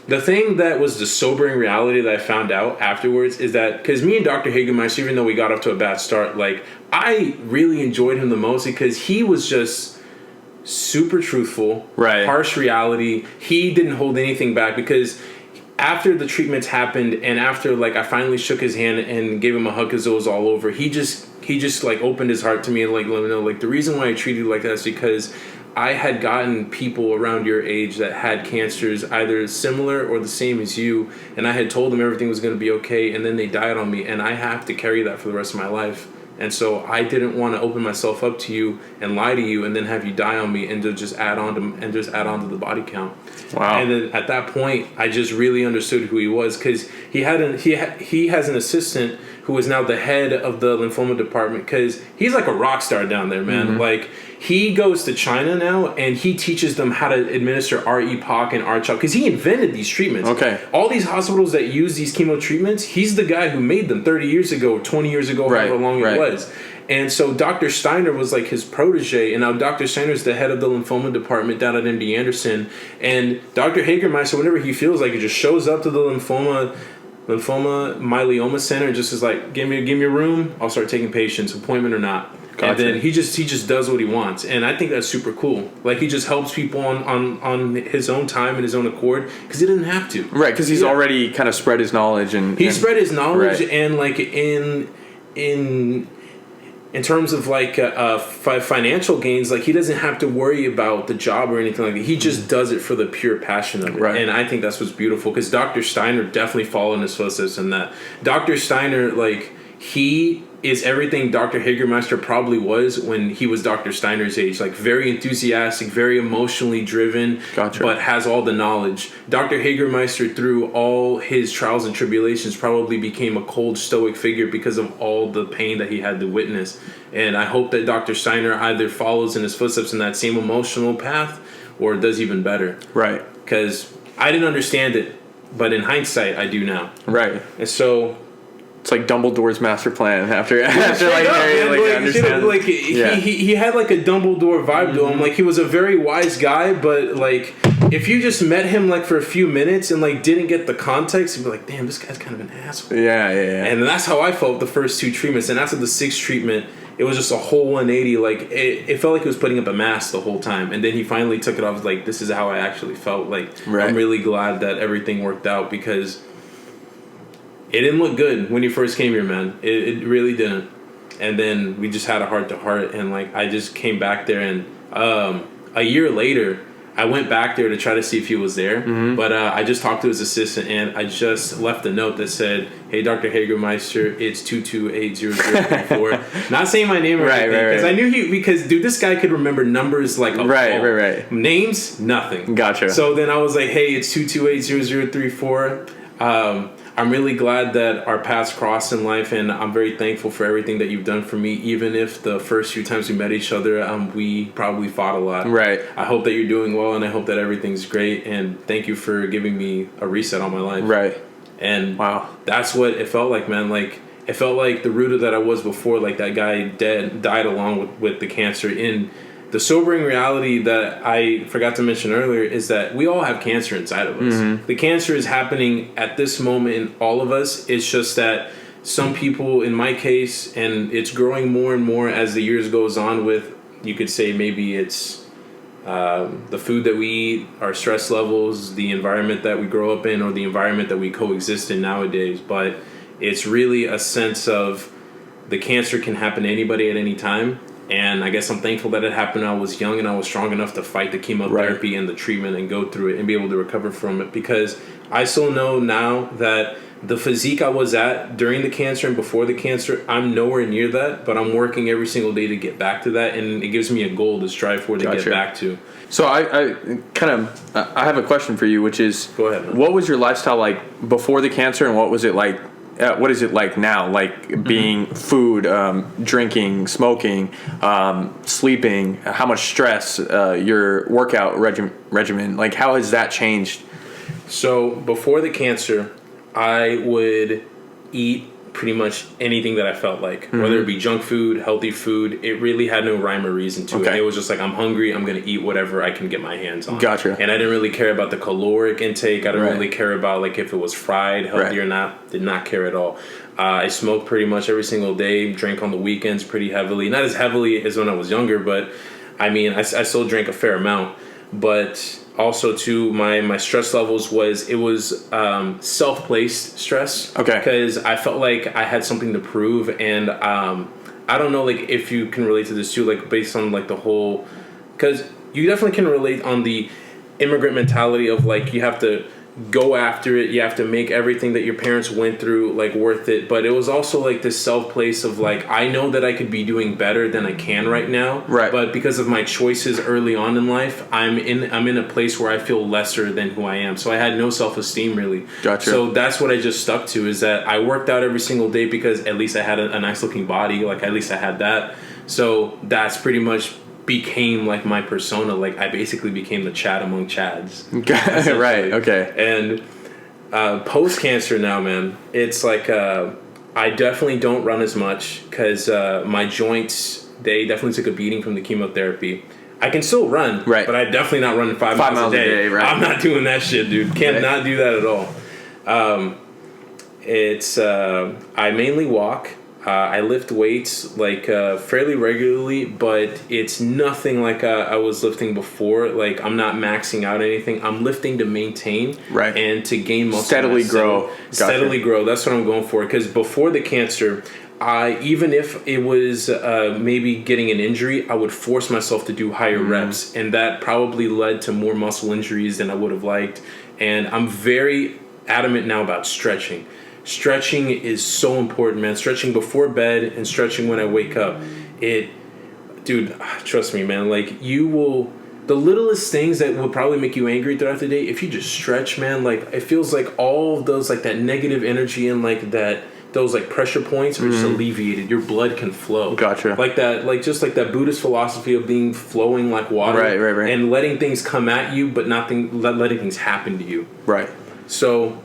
the thing that was the sobering reality that I found out afterwards is that, because me and Dr. Hagermeister, even though we got off to a bad start, like, I really enjoyed him the most because he was just super truthful, harsh reality. He didn't hold anything back, because after the treatments happened and after like I finally shook his hand and gave him a hug because it was all over, he just like opened his heart to me and like let me know like the reason why I treated you like that is because I had gotten people around your age that had cancers either similar or the same as you, and I had told them everything was going to be okay, and then they died on me, and I have to carry that for the rest of my life. And so I didn't want to open myself up to you and lie to you and then have you die on me and to just add on to the body count. Wow. And then at that point, I just really understood who he was, because he has an assistant who is now the head of the lymphoma department, because he's like a rock star down there, man. Mm-hmm. Like, he goes to China now and he teaches them how to administer REPOC and RCHOP, because he invented these treatments. Okay. All these hospitals that use these chemo treatments, he's the guy who made them 30 years ago, 20 years ago, however long it was. And so Dr. Steiner was like his protege, and now Dr. Steiner is the head of the lymphoma department down at MD Anderson. And Dr. Hagermeister, whenever he feels like it, just shows up to the lymphoma myeloma center and just is like, give me a room, I'll start taking patients, appointment or not. Gotcha. And then he just does what he wants, and I think that's super cool. Like, he just helps people on his own time and his own accord, because he didn't have to. Right, because he's already kind of spread his knowledge, and spread his knowledge, and like in in terms of like financial gains, like he doesn't have to worry about the job or anything like that. He just does it for the pure passion of it. Right. And I think that's what's beautiful, because Dr. Steiner definitely followed in his footsteps in that. Dr. Steiner, like, he is everything Dr. Hagermeister probably was when he was Dr. Steiner's age. Like, very enthusiastic, very emotionally driven, Gotcha. but has all the knowledge. Dr. Hagermeister, through all his trials and tribulations, probably became a cold, stoic figure because of all the pain that he had to witness. And I hope that Dr. Steiner either follows in his footsteps in that same emotional path or does even better. Right. Because I didn't understand it, but in hindsight, I do now. Right. And so... It's like Dumbledore's master plan after like he had like a Dumbledore vibe to him. Like, he was a very wise guy, but like if you just met him like for a few minutes and like didn't get the context, you'd be like, damn, this guy's kind of an asshole. Yeah. And that's how I felt the first 2 treatments. And after the 6th treatment, it was just a whole 180. Like, it felt like he was putting up a mask the whole time. And then he finally took it off. Like, this is how I actually felt. Like, right. I'm really glad that everything worked out, because it didn't look good when you first came here, man. It really didn't. And then we just had a heart-to-heart, and like I just came back there, and a year later, I went back there to try to see if he was there. Mm-hmm. But I just talked to his assistant, and I just left a note that said, "Hey, Dr. Hagermeister, it's 2280034." Not saying my name or anything, because I knew because dude, this guy could remember numbers like a right. Names, nothing. Gotcha. So then I was like, "Hey, it's 2280034." I'm really glad that our paths crossed in life, and I'm very thankful for everything that you've done for me, even if the first few times we met each other, we probably fought a lot. Right. I hope that you're doing well, and I hope that everything's great, and thank you for giving me a reset on my life. Right. And wow, that's what it felt like, man. Like, it felt like the Rhuda that I was before, like that guy died along with the cancer. In the sobering reality that I forgot to mention earlier is that we all have cancer inside of us. Mm-hmm. The cancer is happening at this moment in all of us. It's just that some people, in my case, and it's growing more and more as the years goes on with, you could say maybe it's the food that we eat, our stress levels, the environment that we grow up in, or the environment that we coexist in nowadays. But it's really a sense of the cancer can happen to anybody at any time. And I guess I'm thankful that it happened when I was young and I was strong enough to fight the chemotherapy and the treatment and go through it and be able to recover from it. Because I still know now that the physique I was at during the cancer and before the cancer, I'm nowhere near that, but I'm working every single day to get back to that, and it gives me a goal to strive for to get back to. So I have a question for you, which is, go ahead, man. What was your lifestyle like before the cancer, and what was it like? What is it like now? Like being food, drinking, smoking, sleeping, how much stress, your workout regimen, like how has that changed? So before the cancer, I would eat pretty much anything that I felt like, whether it be junk food, healthy food. It really had no rhyme or reason to it. It was just like, I'm hungry, I'm going to eat whatever I can get my hands on. Gotcha. And I didn't really care about the caloric intake. I didn't really care about like if it was fried, healthy or not. Did not care at all. I smoked pretty much every single day, drank on the weekends pretty heavily. Not as heavily as when I was younger, but I mean, I still drank a fair amount. But also, too, my stress levels was self-placed stress. Okay. Because I felt like I had something to prove, and I don't know, like, if you can relate to this, too, like, based on, like, the whole... Because you definitely can relate on the immigrant mentality of, like, you have to go after it, you have to make everything that your parents went through, like, worth it. But it was also, like, this self-place of, like, I know that I could be doing better than I can right now. Right. But because of my choices early on in life, I'm in a place where I feel lesser than who I am. So I had no self-esteem, really. Gotcha. So that's what I just stuck to, is that I worked out every single day because at least I had a nice-looking body. Like, at least I had that. So that's pretty much became like my persona. Like, I basically became the Chad among Chads. Right. Okay. And post cancer now, man, it's like I definitely don't run as much because my joints, they definitely took a beating from the chemotherapy. I can still run, right, but I definitely not running 5 miles a day. Right. I'm not doing that shit, dude. Cannot do that at all. I mainly walk. I lift weights like fairly regularly, but it's nothing like I was lifting before. Like, I'm not maxing out anything. I'm lifting to maintain and to gain muscle. Steadily grow. Steadily grow. That's what I'm going for. Because before the cancer, even if it was maybe getting an injury, I would force myself to do higher reps, and that probably led to more muscle injuries than I would have liked. And I'm very adamant now about stretching. Stretching is so important, man. Stretching before bed and stretching when I wake up. Dude, trust me, man. Like, the littlest things that will probably make you angry throughout the day, if you just stretch, man, like, it feels like all of those, like, that negative energy and, like, those, like, pressure points are just alleviated. Your blood can flow. Gotcha. Like that, like, just like that Buddhist philosophy of being flowing like water. Right. And letting things come at you, but letting things happen to you. Right. So,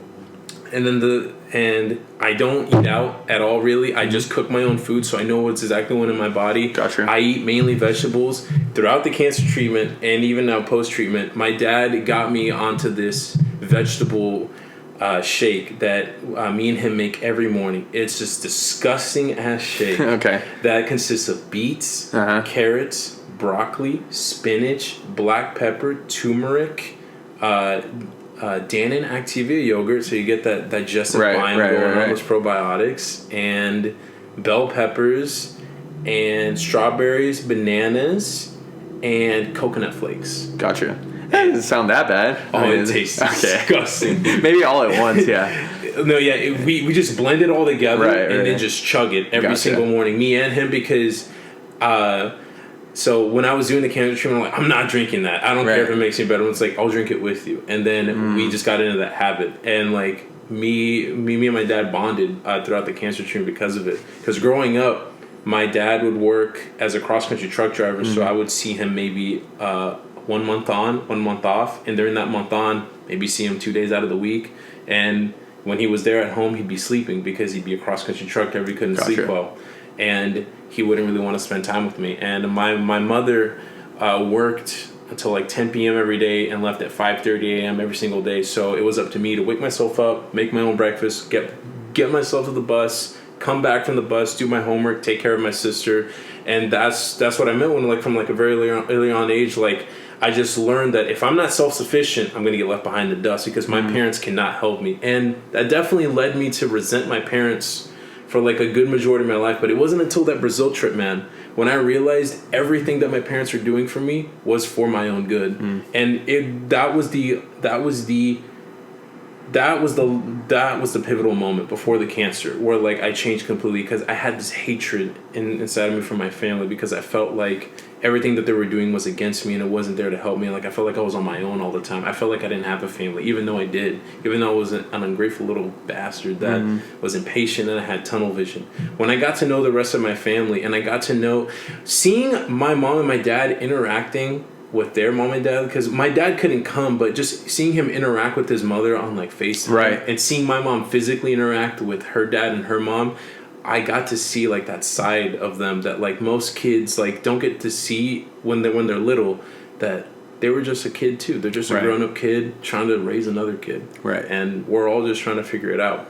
and I don't eat out at all, really. I just cook my own food, so I know what's exactly going in my body. Gotcha. I eat mainly vegetables. Throughout the cancer treatment, and even now post-treatment, my dad got me onto this vegetable shake that me and him make every morning. It's just disgusting ass shake. Okay. That consists of beets, carrots, broccoli, spinach, black pepper, turmeric, Dannon Activia yogurt, so you get that digestive biome going on, those probiotics, and bell peppers, and strawberries, bananas, and coconut flakes. Gotcha. That doesn't sound that bad. Oh, it tastes disgusting. Maybe all at once, yeah. No, yeah, we just blend it all together and then just chug it every single morning, me and him, because so when I was doing the cancer treatment, I'm like, I'm not drinking that. I don't care if it makes me better. It's like, I'll drink it with you. And then we just got into that habit. And like me and my dad bonded throughout the cancer treatment because of it. Because growing up, my dad would work as a cross-country truck driver, so I would see him maybe 1 month on, 1 month off. And during that month on, maybe see him 2 days out of the week. And when he was there at home, he'd be sleeping because he'd be a cross-country truck driver. He couldn't sleep well. And he wouldn't really want to spend time with me. And my mother worked until like 10 p.m. every day and left at 5:30 a.m. every single day. So it was up to me to wake myself up, make my own breakfast, get myself to the bus, come back from the bus, do my homework, take care of my sister. And that's what I meant when, like, from like a very early on age, like, I just learned that if I'm not self-sufficient, I'm going to get left behind in the dust because my parents cannot help me. And that definitely led me to resent my parents for like a good majority of my life. But it wasn't until that Brazil trip, man, when I realized everything that my parents were doing for me was for my own good. And that was the pivotal moment before the cancer, where like I changed completely, because I had this hatred inside of me for my family, because I felt like everything that they were doing was against me and it wasn't there to help me. Like, I felt like I was on my own all the time. I felt like I didn't have a family, even though I did. Even though I was an ungrateful little bastard that was impatient and I had tunnel vision. When I got to know the rest of my family, and I got to know, seeing my mom and my dad interacting with their mom and dad, because my dad couldn't come, but just seeing him interact with his mother on like FaceTime, and seeing my mom physically interact with her dad and her mom, I got to see like that side of them that like most kids like don't get to see when they're little, that they were just a kid too. They're just a grown-up kid trying to raise another kid. And we're all just trying to figure it out.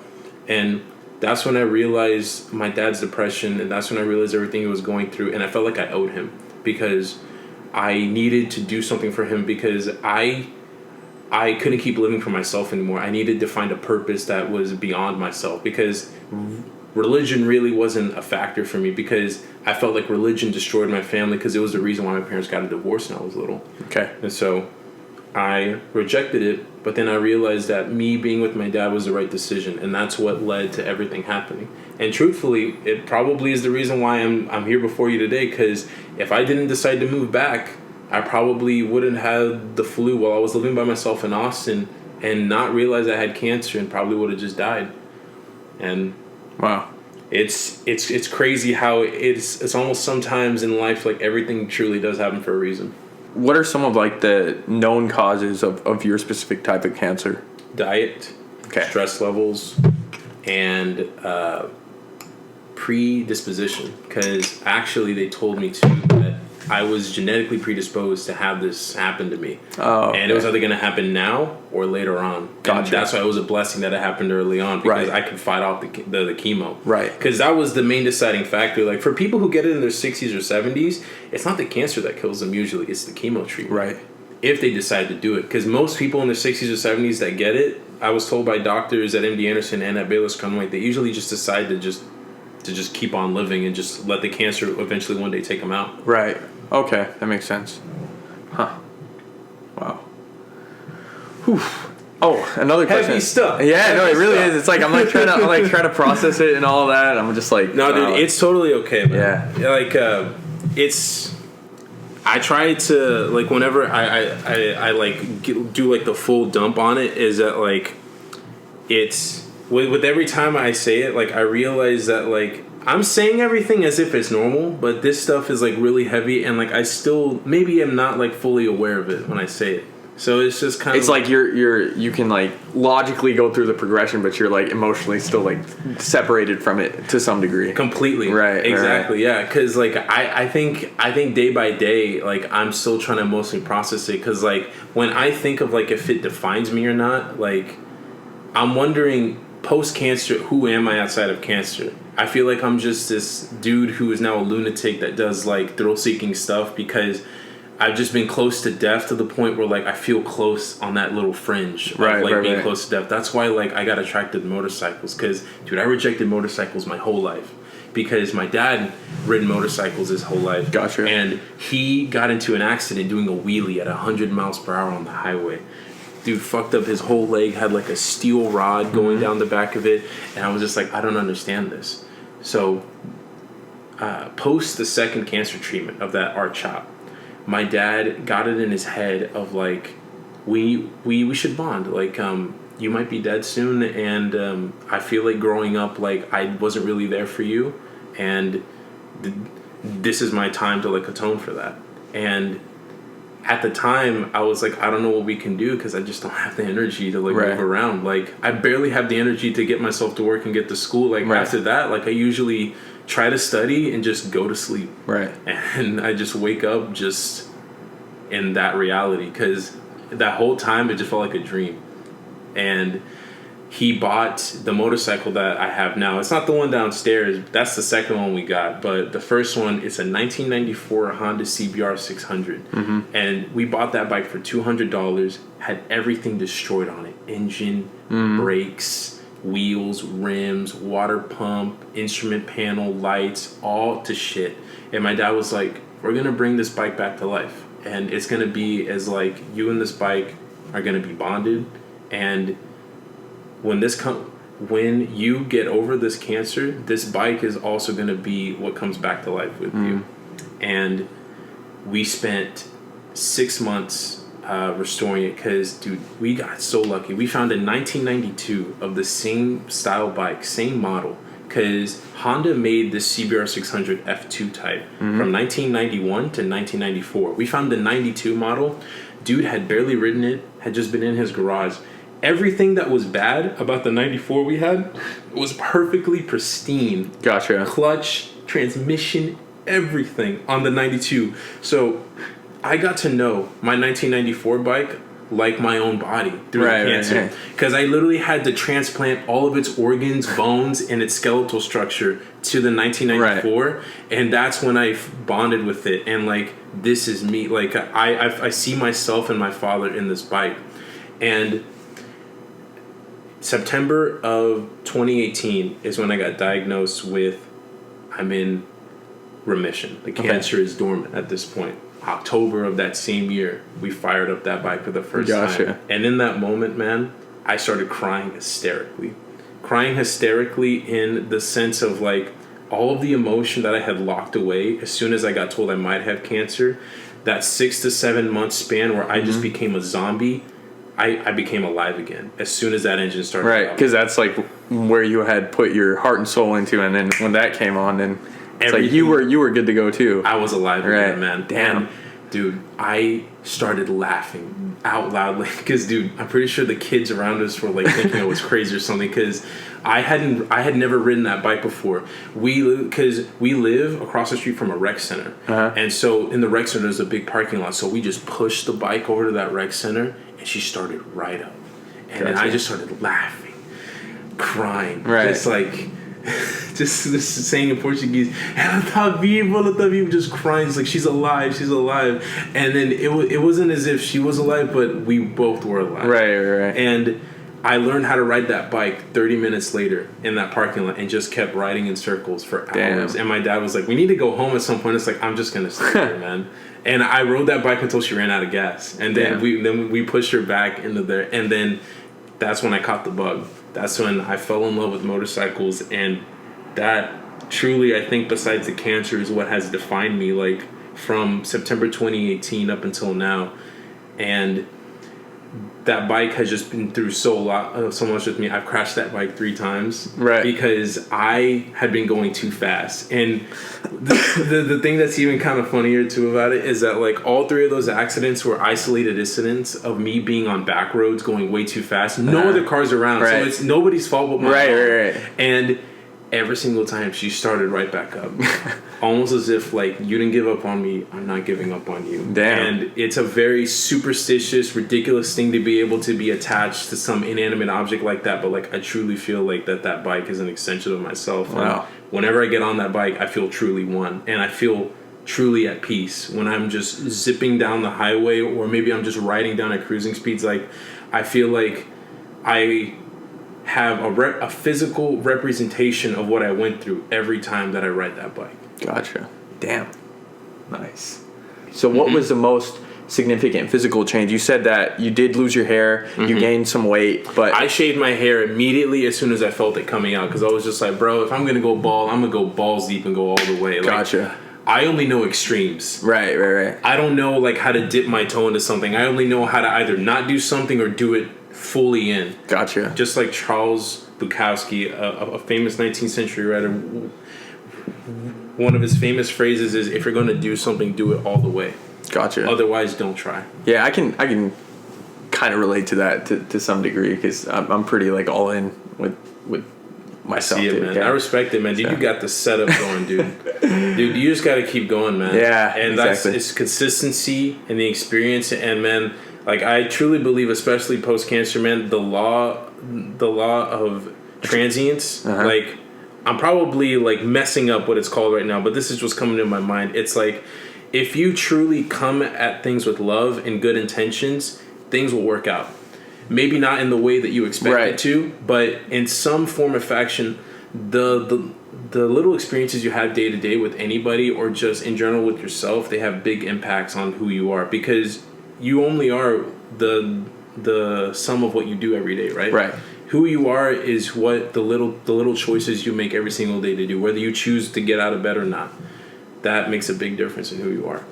And that's when I realized my dad's depression, and that's when I realized everything he was going through, and I felt like I owed him, because I needed to do something for him, because I couldn't keep living for myself anymore. I needed to find a purpose that was beyond myself, because religion really wasn't a factor for me, because I felt like religion destroyed my family, because it was the reason why my parents got a divorce when I was little. And so I rejected it, but then I realized that me being with my dad was the right decision, and that's what led to everything happening. And truthfully, it probably is the reason why I'm here before you today, because if I didn't decide to move back, I probably wouldn't have the flu while I was living by myself in Austin and not realize I had cancer, and probably would have just died. And wow, it's crazy how it's almost sometimes in life like everything truly does happen for a reason. What are some of like the known causes of your specific type of cancer? Diet, stress levels, and predisposition. Because actually they told me too that I was genetically predisposed to have this happen to me. And it was either going to happen now or later on. And that's why it was a blessing that it happened early on, because I could fight off the chemo. Because that was the main deciding factor. Like, for people who get it in their 60s or 70s, it's not the cancer that kills them usually. It's the chemo treatment. If they decide to do it. Because most people in their 60s or 70s that get it, I was told by doctors at MD Anderson and at Baylor Scrum, like, they usually just decide to just to just keep on living and just let the cancer eventually one day take him out. Right. Okay, that makes sense. Huh. Wow. Whew. Oh, another question. Heavy stuff. Yeah, no, it really stuff. is. It's like I'm like trying to process it and all that. I'm just like, no, dude, it's totally okay, man. Yeah. Like, it's. I try to like whenever I like do like the full dump on it. Is that like, it's with every time I say it, like I realize that like I'm saying everything as if it's normal, but this stuff is like really heavy, and like I still maybe am not like fully aware of it when I say it. So it's just kind of... It's like you can like logically go through the progression, but you're like emotionally still like separated from it to some degree. Completely. Right. Exactly, right. yeah. Because like I think day by day, like I'm still trying to emotionally process it. Because like when I think of like if it defines me or not, like I'm wondering post-cancer, who am I outside of cancer? I feel like I'm just this dude who is now a lunatic that does like thrill-seeking stuff because... I've just been close to death to the point where like I feel close on that little fringe of being close to death. That's why like I got attracted to motorcycles because dude, I rejected motorcycles my whole life because my dad ridden motorcycles his whole life. Gotcha. And he got into an accident doing a wheelie at 100 miles per hour on the highway. Dude fucked up his whole leg, had like a steel rod going down the back of it, and I was just like, I don't understand this. So post the second cancer treatment of that art shop, my dad got it in his head of like, we should bond. Like, you might be dead soon, and I feel like growing up, like I wasn't really there for you, and this is my time to like atone for that. And at the time, I was like, I don't know what we can do because I just don't have the energy to like move around. Like, I barely have the energy to get myself to work and get to school. Like after that, like I usually try to study and just go to sleep. Right. And I just wake up just in that reality because that whole time it just felt like a dream. And he bought the motorcycle that I have now. It's not the one downstairs. That's the second one we got. But the first one is a 1994 Honda CBR 600. Mm-hmm. And we bought that bike for $200. Had everything destroyed on it. Engine, brakes, wheels, rims, water pump, instrument panel, lights, all to shit. And my dad was like, we're going to bring this bike back to life. And it's going to be as like you and this bike are going to be bonded. And when you get over this cancer, this bike is also going to be what comes back to life with you. And we spent 6 months restoring it because, dude, we got so lucky. We found a 1992 of the same style bike, same model, because Honda made the CBR 600 F2 type from 1991 to 1994. We found the 92 model. Dude had barely ridden it, had just been in his garage. Everything that was bad about the 94 we had was perfectly pristine. Gotcha. Clutch, transmission, everything on the 92. So I got to know my 1994 bike like my own body through the cancer. Because I literally had to transplant all of its organs, bones, and its skeletal structure to the 1994. And that's when I bonded with it. And like, this is me. Like, I see myself and my father in this bike. And September of 2018 is when I got diagnosed with, I'm in remission. The cancer is dormant at this point. October of that same year, we fired up that bike for the first time. And in that moment, man, I started crying hysterically. Crying hysterically in the sense of like all of the emotion that I had locked away as soon as I got told I might have cancer. That 6 to 7 month span where I just became a zombie. I became alive again as soon as that engine started. Right, because that's like where you had put your heart and soul into, and then when that came on, then it's like you were good to go too. I was alive again, man. Damn, and, dude, I started laughing out loud, like, because dude, I'm pretty sure the kids around us were like thinking I was crazy or something, because I had never ridden that bike before. We live across the street from a rec center, and so in the rec center there's a big parking lot. So we just pushed the bike over to that rec center. She started right up, and then I just started laughing, crying, just like, just saying in Portuguese, "Ela tá viva," just crying. It's like she's alive, and then it wasn't as if she was alive, but we both were alive, right. And I learned how to ride that bike 30 minutes later in that parking lot and just kept riding in circles for hours. Damn. And my dad was like, we need to go home at some point. It's like, I'm just going to stay here, man. And I rode that bike until she ran out of gas. And then we pushed her back into there. And then that's when I caught the bug. That's when I fell in love with motorcycles. And that truly, I think, besides the cancer, is what has defined me, like, from September 2018 up until now. And that bike has just been through so much with me. I've crashed that bike 3 times, right? Because I had been going too fast. And the thing that's even kind of funnier too about it is that, like, all 3 of those accidents were isolated incidents of me being on back roads going way too fast. No other cars around, so it's nobody's fault but my own. Right. And every single time she started right back up. Almost as if, like, you didn't give up on me, I'm not giving up on you. Damn. And it's a very superstitious, ridiculous thing to be able to be attached to some inanimate object like that. But, like, I truly feel like that bike is an extension of myself. Wow. And whenever I get on that bike, I feel truly one. And I feel truly at peace when I'm just zipping down the highway, or maybe I'm just riding down at cruising speeds. Like, I feel like I have a physical representation of what I went through every time that I ride that bike. Gotcha. Damn. Nice. So what was the most significant physical change? You said that you did lose your hair, you gained some weight, but... I shaved my hair immediately as soon as I felt it coming out, because I was just like, bro, if I'm going to go bald, I'm going to go balls deep and go all the way. Like, gotcha. I only know extremes. Right. I don't know, like, how to dip my toe into something. I only know how to either not do something or do it fully in. Gotcha. Just like Charles Bukowski, a famous 19th century writer, one of his famous phrases is, if you're going to do something, do it all the way. Gotcha. Otherwise, don't try. Yeah, I can kind of relate to that to some degree, because I'm pretty, like, all in with myself. See it, man. Yeah. I respect it, man. Dude, you got the setup going, dude. Dude, you just got to keep going, man. Yeah, and exactly. It's consistency and the experience, and, man, like, I truly believe, especially post-cancer, man, the law of transience, like, I'm probably, like, messing up what it's called right now, but this is what's coming to my mind. It's like, if you truly come at things with love and good intentions, things will work out. Maybe not in the way that you expect it to, but in some form or fashion, the little experiences you have day to day with anybody, or just in general with yourself, they have big impacts on who you are, because you only are the sum of what you do every day, right? Right. Who you are is what the little choices you make every single day to do, whether you choose to get out of bed or not. That makes a big difference in who you are.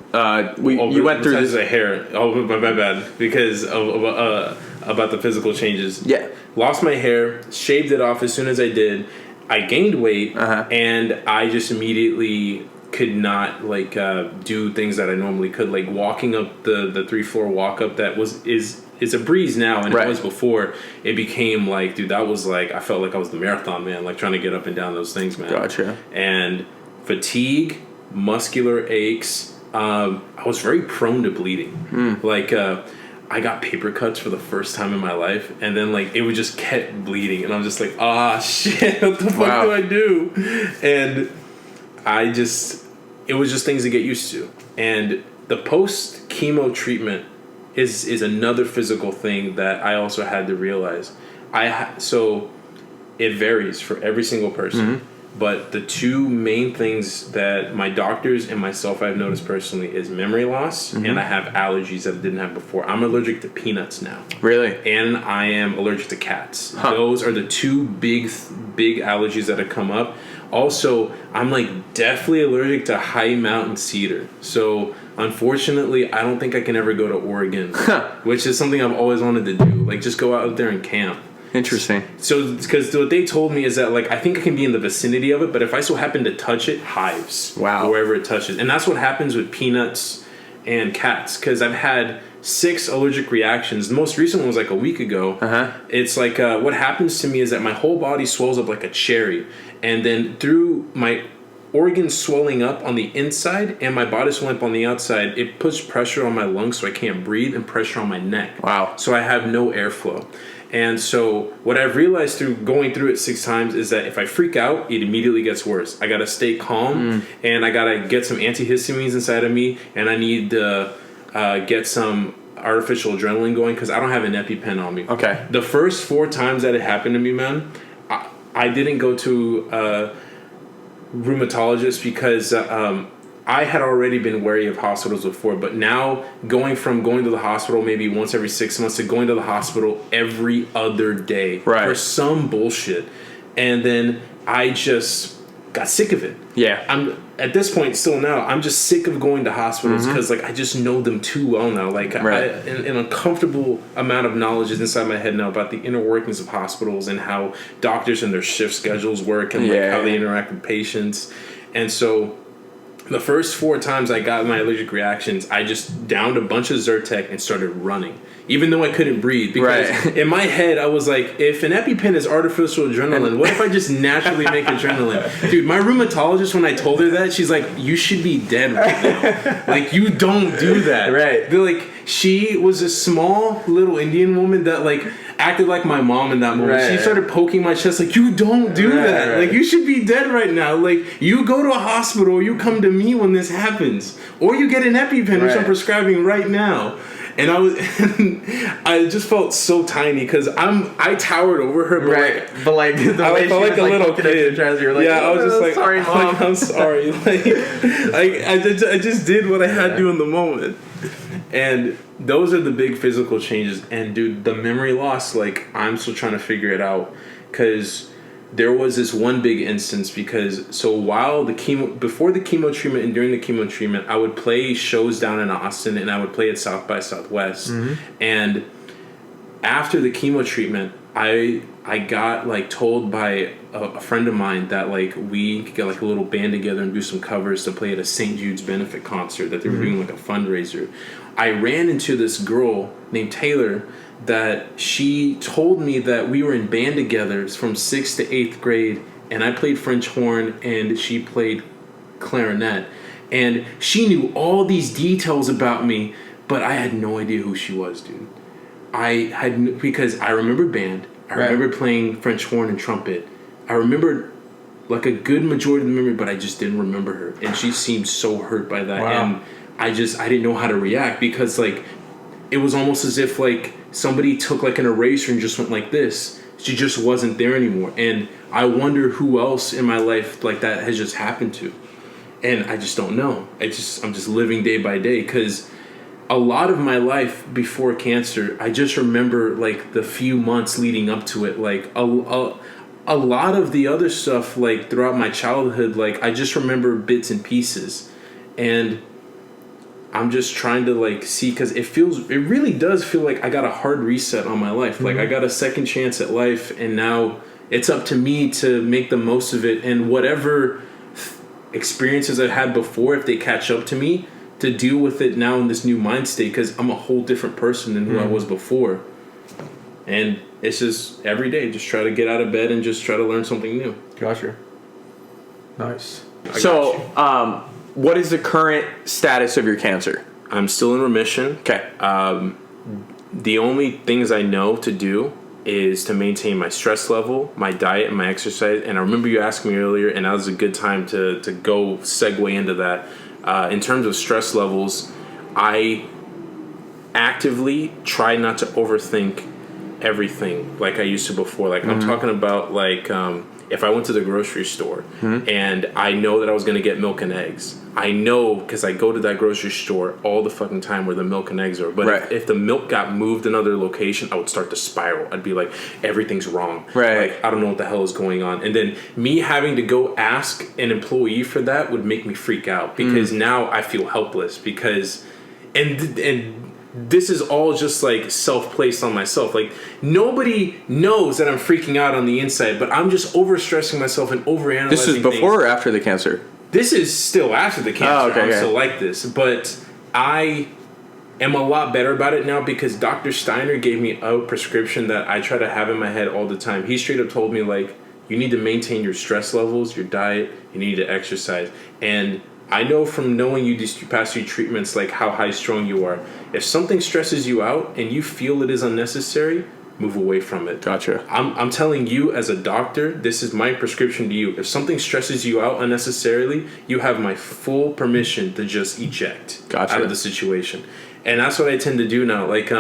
You went through this. A hair. Oh, my bad. Because about the physical changes. Yeah. Lost my hair, shaved it off as soon as I did. I gained weight, and I just immediately could not, like, do things that I normally could, like walking up the 3-floor walk up that is a breeze now, and it was before. It became like, dude, that was like, I felt like I was the marathon man, like, trying to get up and down those things, man. Gotcha. And fatigue, muscular aches. I was very prone to bleeding. Like, I got paper cuts for the first time in my life, and then, like, it would just kept bleeding, and I'm just like, shit, what the fuck do I do? And it was just things to get used to. And the post chemo treatment is another physical thing that I also had to realize. So it varies for every single person. But the 2 main things that my doctors and myself I've noticed personally is memory loss, and I have allergies that I didn't have before. I'm allergic to peanuts now. Really? And I am allergic to cats. Those are the 2 big allergies that have come up. Also, I'm, like, definitely allergic to high mountain cedar. So, unfortunately, I don't think I can ever go to Oregon, which is something I've always wanted to do. Like, just go out there and camp. Interesting. So, because what they told me is that, like, I think I can be in the vicinity of it, but if I so happen to touch it, hives. Wow. Wherever it touches. And that's what happens with peanuts and cats, because I've had 6 allergic reactions. The most recent one was, like, a week ago. It's like, what happens to me is that my whole body swells up like a cherry. And then through my organs swelling up on the inside and my body swelling up on the outside, it puts pressure on my lungs so I can't breathe, and pressure on my neck. Wow. So I have no airflow. And so what I've realized through going through it 6 times is that if I freak out, it immediately gets worse. I got to stay calm, and I got to get some antihistamines inside of me, and I need to get some artificial adrenaline going because I don't have an EpiPen on me. Okay. The first 4 times that it happened to me, man, I didn't go to a rheumatologist because I had already been wary of hospitals before, but now going to the hospital maybe once every 6 months to going to the hospital every other day for some bullshit. And then I just got sick of it. Yeah. I'm at this point still now. I'm just sick of going to hospitals because like I just know them too well now. Like an uncomfortable amount of knowledge is inside my head now about the inner workings of hospitals and how doctors and their shift schedules work and like how they interact with patients. And so the first 4 times I got my allergic reactions, I just downed a bunch of Zyrtec and started running, even though I couldn't breathe. Because in my head, I was like, if an EpiPen is artificial adrenaline, what if I just naturally make adrenaline? Dude, my rheumatologist, when I told her that, she's like, you should be dead right now. Like, you don't do that. Right. They're like, she was a small little Indian woman that, like, acted like my mom in that moment. She started poking my chest like, you don't do that. Like, you should be dead right now. Like, you go to a hospital or you come to me when this happens. Or you get an EpiPen, which I'm prescribing right now. And I just felt so tiny because I towered over her, but like the I way felt she like was, a little kid. You were like, I was just like, sorry, Mom. I'm sorry. Like, I just did what I had to in the moment. And those are the big physical changes. And dude, the memory loss, like I'm still trying to figure it out because there was this one big instance while before the chemo treatment and during the chemo treatment, I would play shows down in Austin and I would play at South by Southwest. And after the chemo treatment, I got like told by a friend of mine that like we could get like a little band together and do some covers to play at a St. Jude's benefit concert that they were doing like a fundraiser. I ran into this girl named Taylor that she told me that we were in band together from 6th to 8th grade and I played French horn and she played clarinet. And she knew all these details about me, but I had no idea who she was, dude. Because I remember band. I remember playing French horn and trumpet. I remember like a good majority of the memory, but I just didn't remember her. And she seemed so hurt by that. And I didn't know how to react because like it was almost as if like somebody took like an eraser and just went like this. She just wasn't there anymore. And I wonder who else in my life like that has just happened to. And I just don't know. I'm just living day by day because a lot of my life before cancer, I just remember like the few months leading up to it. Like a lot of the other stuff like throughout my childhood, like I just remember bits and pieces. And I'm just trying to like see because it really does feel like I got a hard reset on my life. Like I got a second chance at life and now it's up to me to make the most of it and whatever experiences I've had before, if they catch up to me, to deal with it now in this new mind state because I'm a whole different person than who I was before. And it's just every day, just try to get out of bed and just try to learn something new. Gotcha. Nice. So, what is the current status of your cancer? I'm still in remission. Okay. The only things I know to do is to maintain my stress level, my diet, and my exercise. And I remember you asking me earlier, and that was a good time to go segue into that. In terms of stress levels, I actively try not to overthink everything like I used to before. Like I'm talking about like if I went to the grocery store and I know that I was going to get milk and eggs, I know because I go to that grocery store all the fucking time where the milk and eggs are. But if the milk got moved another location, I would start to spiral. I'd be like, everything's wrong. Like, I don't know what the hell is going on. And then me having to go ask an employee for that would make me freak out because now I feel helpless because and this is all just like self-placed on myself. Like nobody knows that I'm freaking out on the inside, but I'm just overstressing myself and overanalyzing. This is before or after the cancer? This is still after the cancer. I'm still like this, but I am a lot better about it now because Dr. Steiner gave me a prescription that I try to have in my head all the time. He straight up told me like, you need to maintain your stress levels, your diet, you need to exercise. And I know from knowing you these past few treatments, like how high strung you are. If something stresses you out and you feel it is unnecessary, move away from it. Gotcha. I'm telling you as a doctor, this is my prescription to you. If something stresses you out unnecessarily, you have my full permission to just eject Gotcha. out of the situation. And that's what I tend to do now. Like,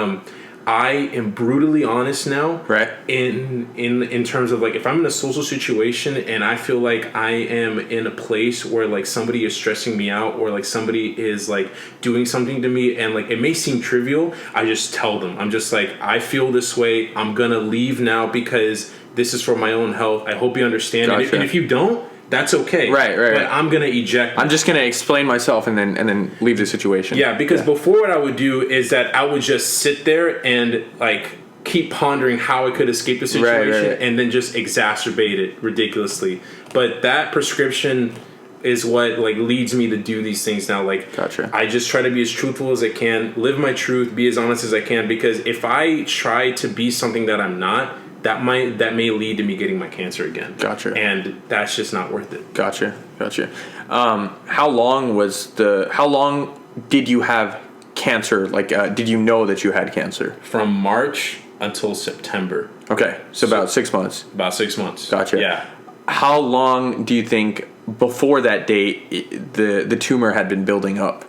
I am brutally honest now. Right. In terms of, like, if I'm in a social situation and I feel like I am in a place where, like, somebody is stressing me out, or like somebody is like doing something to me, and like it may seem trivial, I just tell them. I'm just like, I feel this way. I'm gonna leave now because this is for my own health. I hope you understand. Gotcha. And if you don't, that's okay. Right. But I'm gonna eject. I'm just gonna explain myself and then leave the situation. Yeah, because before, what I would do is that I would just sit there and like keep pondering how I could escape the situation, right. and then just exacerbate it ridiculously. But that prescription is what like leads me to do these things now. Like, Gotcha. I just try to be as truthful as I can, live my truth, be as honest as I can, because if I try to be something that I'm not, that may lead to me getting my cancer again. Gotcha. And that's just not worth it. Gotcha. How long did you have cancer? Like, did you know that you had cancer? From March until September. Okay, so about 6 months. About 6 months. Gotcha. Yeah. How long do you think before that date the tumor had been building up?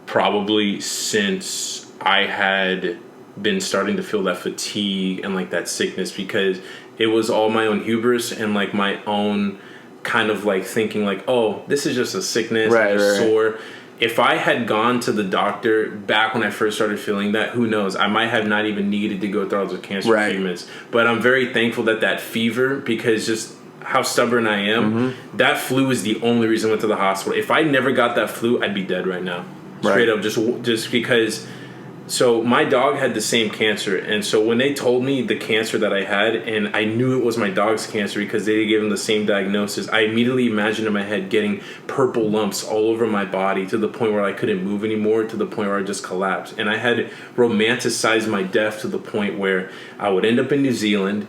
Probably since I had been starting to feel that fatigue and like that sickness, because it was all my own hubris and like my own kind of like thinking like, oh, this is just a sickness, right. sore. If I had gone to the doctor back when I first started feeling that, who knows? I might have not even needed to go through all those cancer treatments. But I'm very thankful that fever, because just how stubborn I am, that flu is the only reason I went to the hospital. If I never got that flu, I'd be dead right now. Straight up, just because. So my dog had the same cancer, and so when they told me the cancer that I had, and I knew it was my dog's cancer because they gave him the same diagnosis, I immediately imagined in my head getting purple lumps all over my body to the point where I couldn't move anymore, to the point where I just collapsed. And I had romanticized my death to the point where I would end up in New Zealand.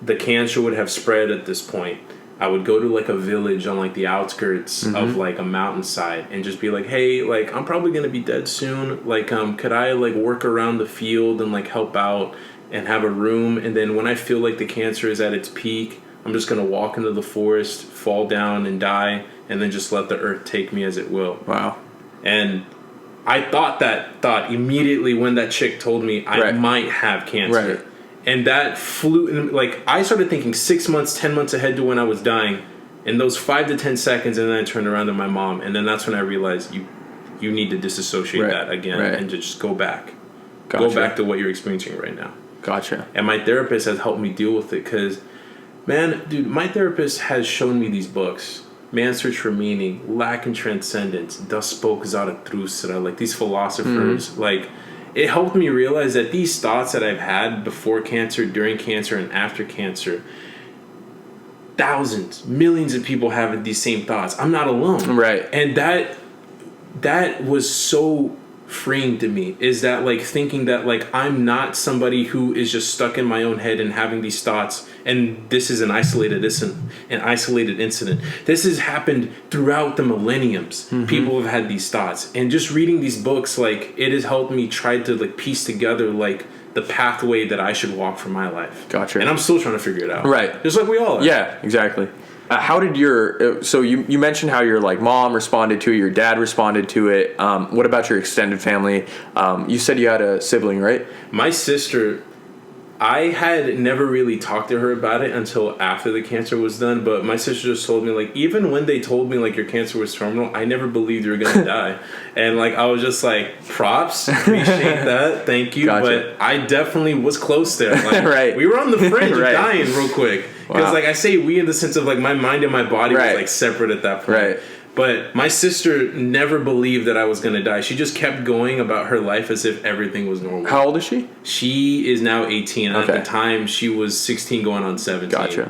The cancer would have spread at this point. I would go to like a village on like the outskirts of like a mountainside and just be like, hey, like I'm probably gonna be dead soon. Like, could I like work around the field and like help out and have a room? And then when I feel like the cancer is at its peak, I'm just gonna walk into the forest, fall down and die, and then just let the earth take me as it will. Wow. And I thought immediately when that chick told me I might have cancer. Right. And that flew, like, I started thinking 6 months, 10 months ahead to when I was dying. In those 5 to 10 seconds, and then I turned around to my mom. And then that's when I realized you need to disassociate that again and just go back. Gotcha. Go back to what you're experiencing right now. Gotcha. And my therapist has helped me deal with it because, man, dude, my therapist has shown me these books. Man's Search for Meaning, Lack and Transcendence, Thus Spoke Zarathustra, like these philosophers, like... It helped me realize that these thoughts that I've had before cancer, during cancer, and after cancer, thousands, millions of people have these same thoughts. I'm not alone. Right. And that was so freeing to me, is that like thinking that like I'm not somebody who is just stuck in my own head and having these thoughts, and this is an isolated incident. This has happened throughout the millenniums. People have had these thoughts, and just reading these books, like it has helped me try to like piece together like the pathway that I should walk for my life. Gotcha. And I'm still trying to figure it out. Right. Just like we all are. Yeah, exactly. How did your so you mentioned how your like mom responded to it, your dad responded to it. What about your extended family? You said you had a sibling, right? My sister, I had never really talked to her about it until after the cancer was done, but my sister just told me, like, even when they told me, like, your cancer was terminal, I never believed you were going to die. And, like, I was just like, props, appreciate that, thank you. Gotcha. But I definitely was close there. Like, right. We were on the fringe of dying real quick. Because, Wow. like, I say we in the sense of, like, my mind and my body was, like, separate at that point. Right. But my sister never believed that I was going to die. She just kept going about her life as if everything was normal. How old is she? She is now 18. And at the time, she was 16 going on 17. Gotcha.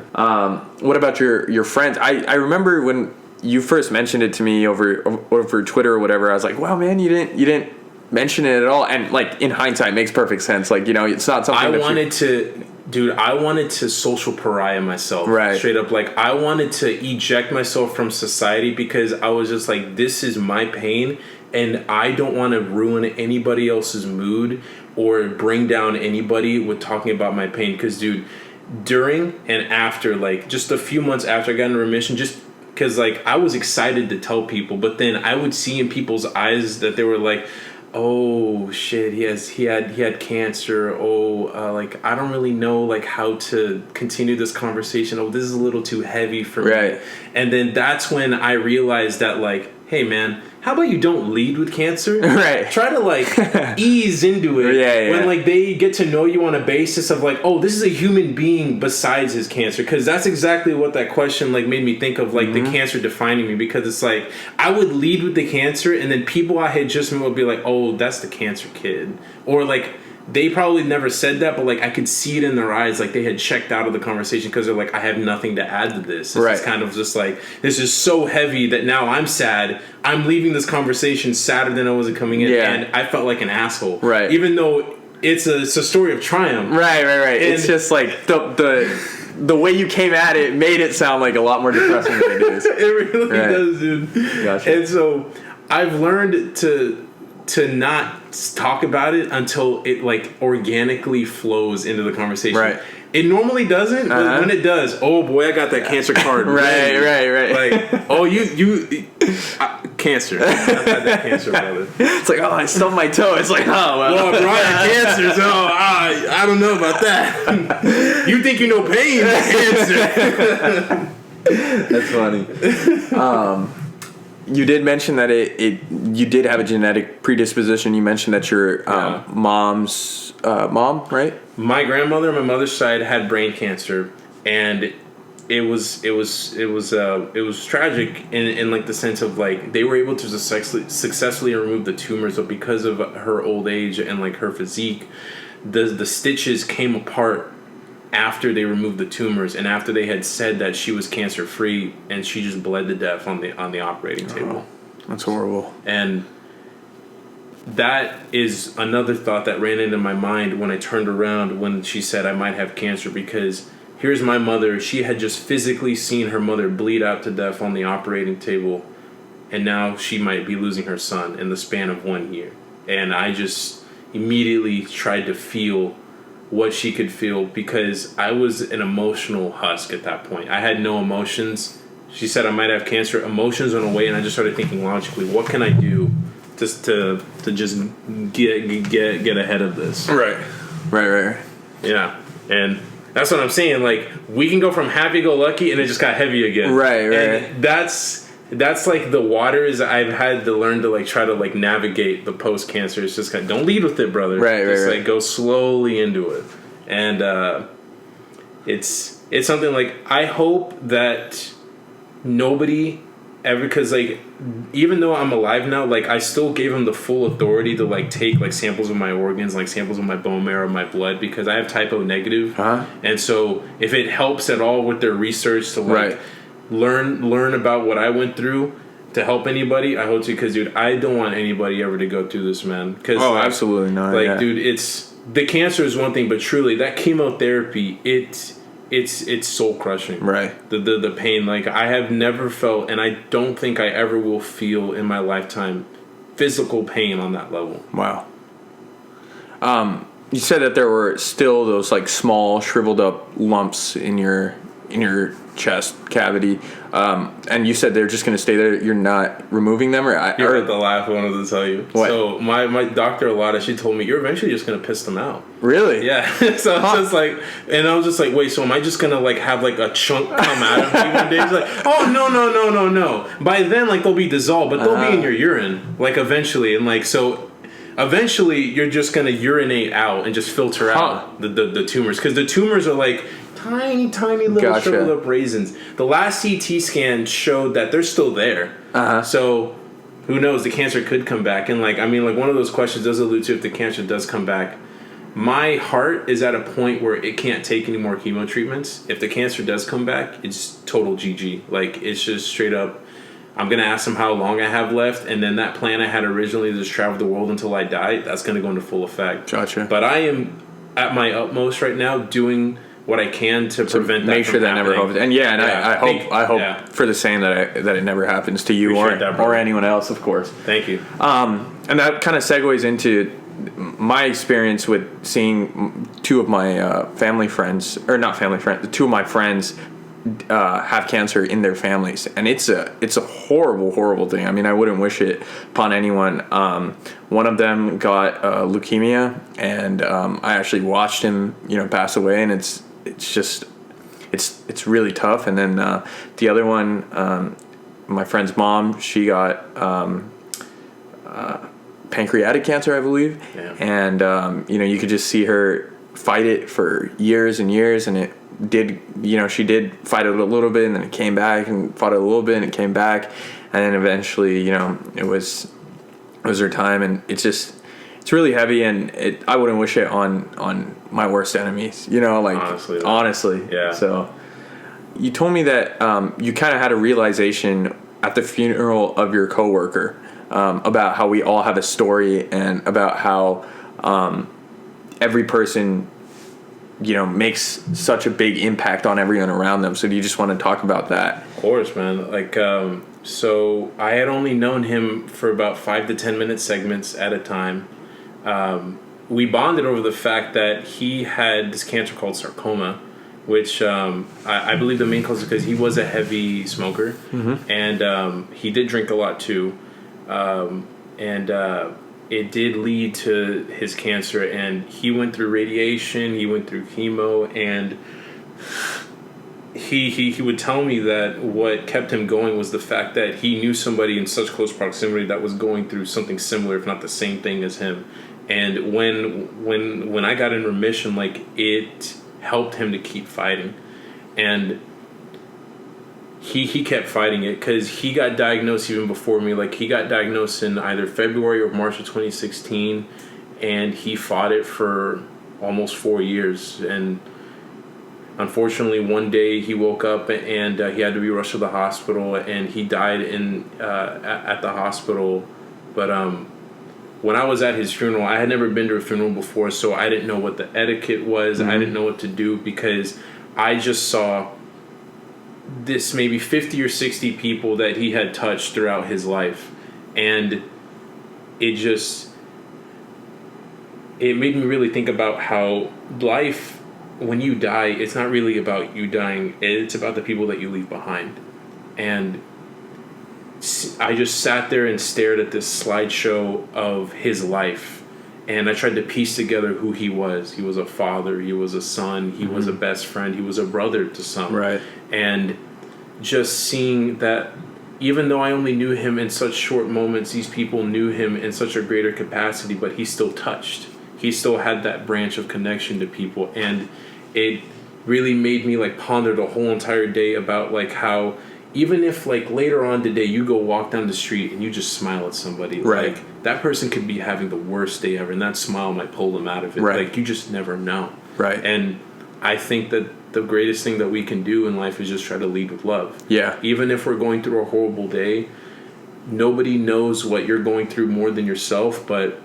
What about your friends? I remember when you first mentioned it to me over Twitter or whatever. I was like, wow, man, you didn't mention it at all. And, like, in hindsight, it makes perfect sense. Like, you know, it's not something I wanted to social pariah myself. Right. Straight up. Like, I wanted to eject myself from society because I was just like, this is my pain and I don't want to ruin anybody else's mood or bring down anybody with talking about my pain. Because, dude, during and after, like, just a few months after I got in remission, just because, like, I was excited to tell people, but then I would see in people's eyes that they were like, oh shit, he had cancer. Oh, like, I don't really know, like, how to continue this conversation. Oh, this is a little too heavy for me. And then that's when I realized that, like, hey man, how about you don't lead with cancer? Right. Try to, like, ease into it when, like, they get to know you on a basis of, like, oh, this is a human being besides his cancer. Because that's exactly what that question, like, made me think of, like, the cancer defining me. Because it's like, I would lead with the cancer, and then people I had just met would be like, oh, that's the cancer kid. Or, like, they probably never said that, but, like, I could see it in their eyes, like, they had checked out of the conversation because they're like, I have nothing to add to this. It's kind of just like, this is so heavy that now I'm sad. I'm leaving this conversation sadder than I was coming in, and I felt like an asshole. Right. Even though it's a story of triumph. Right. And it's just like the way you came at it made it sound like a lot more depressing than it is. It really does, dude. Gotcha. And so I've learned to not talk about it until it, like, organically flows into the conversation. Right. It normally doesn't, but when it does, oh boy, I got that cancer card. Right. Like, oh, you cancer. I've had that cancer, brother. It's like, oh, I stubbed my toe. It's like, oh, well, Brian, cancer. So I don't know about that. You think you know pain? Cancer. That's funny. You did mention that you did have a genetic predisposition. You mentioned that your mom's mom, right? My grandmother on my mother's side had brain cancer, and it was tragic in like the sense of, like, they were able to successfully remove the tumors, but because of her old age and, like, her physique, the stitches came apart after they removed the tumors, and after they had said that she was cancer free, and she just bled to death on the operating table. That's horrible. And that is another thought that ran into my mind when I turned around when she said I might have cancer, because here's my mother. She had just physically seen her mother bleed out to death on the operating table, and now she might be losing her son in the span of 1 year. And I just immediately tried to feel what she could feel, because I was an emotional husk at that point. I had no emotions. She said I might have cancer. Emotions went away, and I just started thinking logically, what can I do just to just get ahead of this? Right. Yeah, and that's what I'm saying. Like, we can go from happy-go-lucky, and it just got heavy again. Right. And that's like the waters I've had to learn to, like, try to, like, navigate the post-cancer. It's just kind of, don't lead with it, brother. Just like, go slowly into it. And it's something, like, I hope that nobody ever, because, like, even though I'm alive now, like, I still gave them the full authority to, like, take, like, samples of my organs, like samples of my bone marrow, my blood, because I have type O negative. And so if it helps at all with their research to, like, learn about what I went through to help anybody, I hope to, because, dude, I don't want anybody ever to go through this, man. Like, absolutely not. Like, dude, it's, the cancer is one thing, but truly, that chemotherapy, it's soul crushing. Right. The pain, like, I have never felt, and I don't think I ever will feel in my lifetime, physical pain on that level. Wow. You said that there were still those, like, small shriveled up lumps in your chest cavity, and you said they're just going to stay there. You're not removing them, You're at the last one I wanted to tell you. What? So my doctor, Alana, she told me you're eventually just going to piss them out. Really? Yeah. So I was just like, and I was just like, wait, so am I just going to, like, have, like, a chunk come out of me one day? She's like, oh, no. By then, like, they'll be dissolved, but they'll be in your urine, like, eventually. And, like, so eventually you're just going to urinate out and just filter out the tumors, because the tumors are, like, tiny little shriveled up raisins. The last CT scan showed that they're still there. So who knows? The cancer could come back. And, like, I mean, like, one of those questions does allude to if the cancer does come back. My heart is at a point where it can't take any more chemo treatments. If the cancer does come back, it's total GG. Like, it's just straight up, I'm going to ask them how long I have left, and then that plan I had originally to just travel the world until I die, that's going to go into full effect. Gotcha. But I am at my utmost right now doing what I can to prevent that. Make sure that never happens. And I hope for the same that it never happens to you or anyone else, of course. Thank you. And that kind of segues into my experience with seeing two of my family friends, or not family friends, two of my friends have cancer in their families, and it's a horrible thing. I mean, I wouldn't wish it upon anyone. One of them got leukemia, and I actually watched him, pass away, and it's really tough. And then the other one, my friend's mom, she got pancreatic cancer, I believe. Yeah. And you could just see her fight it for years and years, and it did, she did fight it a little bit, and then it came back, and fought it a little bit, and it came back, and then eventually, it was her time. And it's really heavy, and I wouldn't wish it on my worst enemies, honestly. Yeah. So you told me that you kind of had a realization at the funeral of your coworker about how we all have a story, and about how every person makes such a big impact on everyone around them. So do you just want to talk about that? Of course, man. So I had only known him for about 5 to 10 minute segments at a time. We bonded over the fact that he had this cancer called sarcoma, which I believe the main cause is because he was a heavy smoker, and he did drink a lot too. It did lead to his cancer, and he went through radiation, he went through chemo, and he would tell me that what kept him going was the fact that he knew somebody in such close proximity that was going through something similar, if not the same thing as him. And when I got in remission, it helped him to keep fighting. And he kept fighting it because he got diagnosed even before me. He got diagnosed in either February or March of 2016, and he fought it for almost 4 years. And unfortunately, one day he woke up and he had to be rushed to the hospital, and he died at the hospital. But when I was at his funeral, I had never been to a funeral before, so I didn't know what the etiquette was. I didn't know what to do, because I just saw this maybe 50 or 60 people that he had touched throughout his life, and it made me really think about how life, when you die, it's not really about you dying, it's about the people that you leave behind. And I just sat there and stared at this slideshow of his life, and I tried to piece together who he was. He was a father, he was a son, he was a best friend, he was a brother to some. Right. And just seeing that, even though I only knew him in such short moments, these people knew him in such a greater capacity, but he still touched. He still had that branch of connection to people, and it really made me ponder the whole entire day about how, even if later on today you go walk down the street and you just smile at somebody, right, that person could be having the worst day ever, and that smile might pull them out of it. Right. You just never know. Right. And I think that the greatest thing that we can do in life is just try to lead with love. Yeah. Even if we're going through a horrible day, nobody knows what you're going through more than yourself, but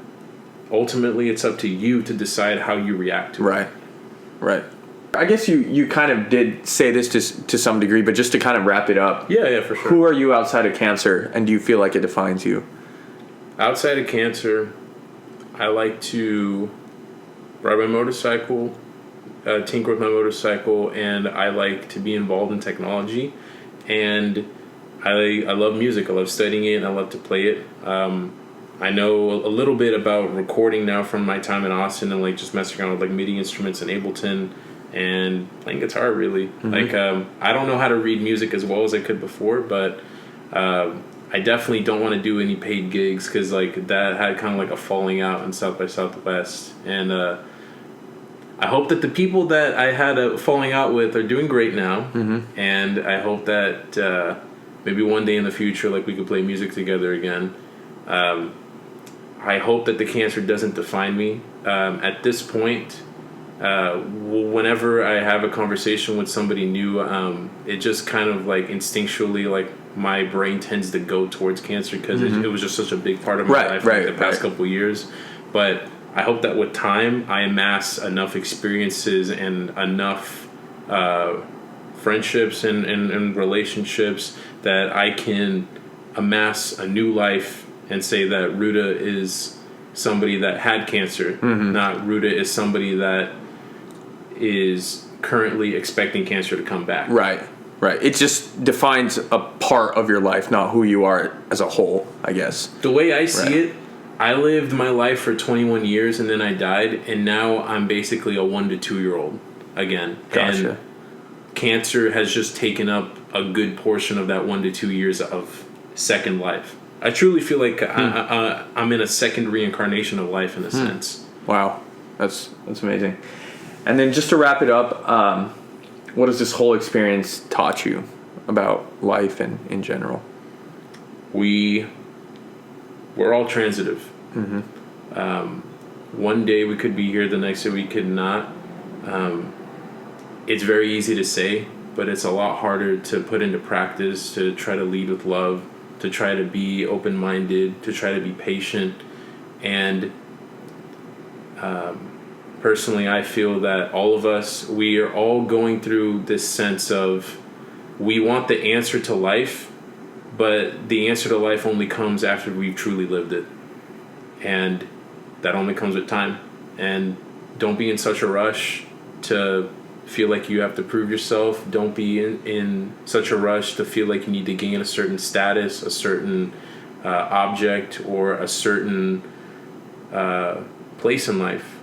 ultimately it's up to you to decide how you react to it. Right. I guess you kind of did say this to some degree, but just to kind of wrap it up. Yeah, for sure. Who are you outside of cancer, and do you feel like it defines you? Outside of cancer, I like to ride my motorcycle, tinker with my motorcycle, and I like to be involved in technology, and I love music. I love studying it, and I love to play it. I know a little bit about recording now from my time in Austin, and just messing around with MIDI instruments in Ableton and playing guitar, really. I don't know how to read music as well as I could before, but I definitely don't want to do any paid gigs, because that had kind of a falling out in South by Southwest. And I hope that the people that I had a falling out with are doing great now. And I hope that maybe one day in the future, we could play music together again. I hope that the cancer doesn't define me. At this point, whenever I have a conversation with somebody new, it just kind of instinctually, my brain tends to go towards cancer, because it was just such a big part of my life the past couple years. But I hope that with time, I amass enough experiences and enough friendships and relationships that I can amass a new life and say that Rhuda is somebody that had cancer, not Rhuda is somebody that is currently expecting cancer to come back. Right. It just defines a part of your life, not who you are as a whole, I guess. The way I see it, I lived my life for 21 years and then I died, and now I'm basically a 1 to 2 year old again. Gotcha. And cancer has just taken up a good portion of that 1 to 2 years of second life. I truly feel like I'm in a second reincarnation of life in a sense. Wow, that's amazing. And then just to wrap it up, what has this whole experience taught you about life and in general? We're all transitive. One day we could be here, the next day we could not. It's very easy to say, but it's a lot harder to put into practice, to try to lead with love, to try to be open-minded, to try to be patient. And personally, I feel that all of us, we are all going through this sense of we want the answer to life, but the answer to life only comes after we've truly lived it. And that only comes with time. And don't be in such a rush to feel like you have to prove yourself. Don't be in such a rush to feel like you need to gain a certain status, a certain object, or a certain place in life.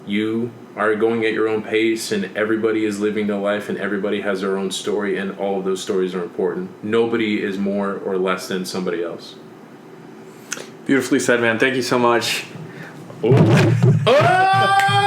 You are going at your own pace, and everybody is living their life, and everybody has their own story, and all of those stories are important. Nobody is more or less than somebody else. Beautifully said, man. Thank you so much. Oh!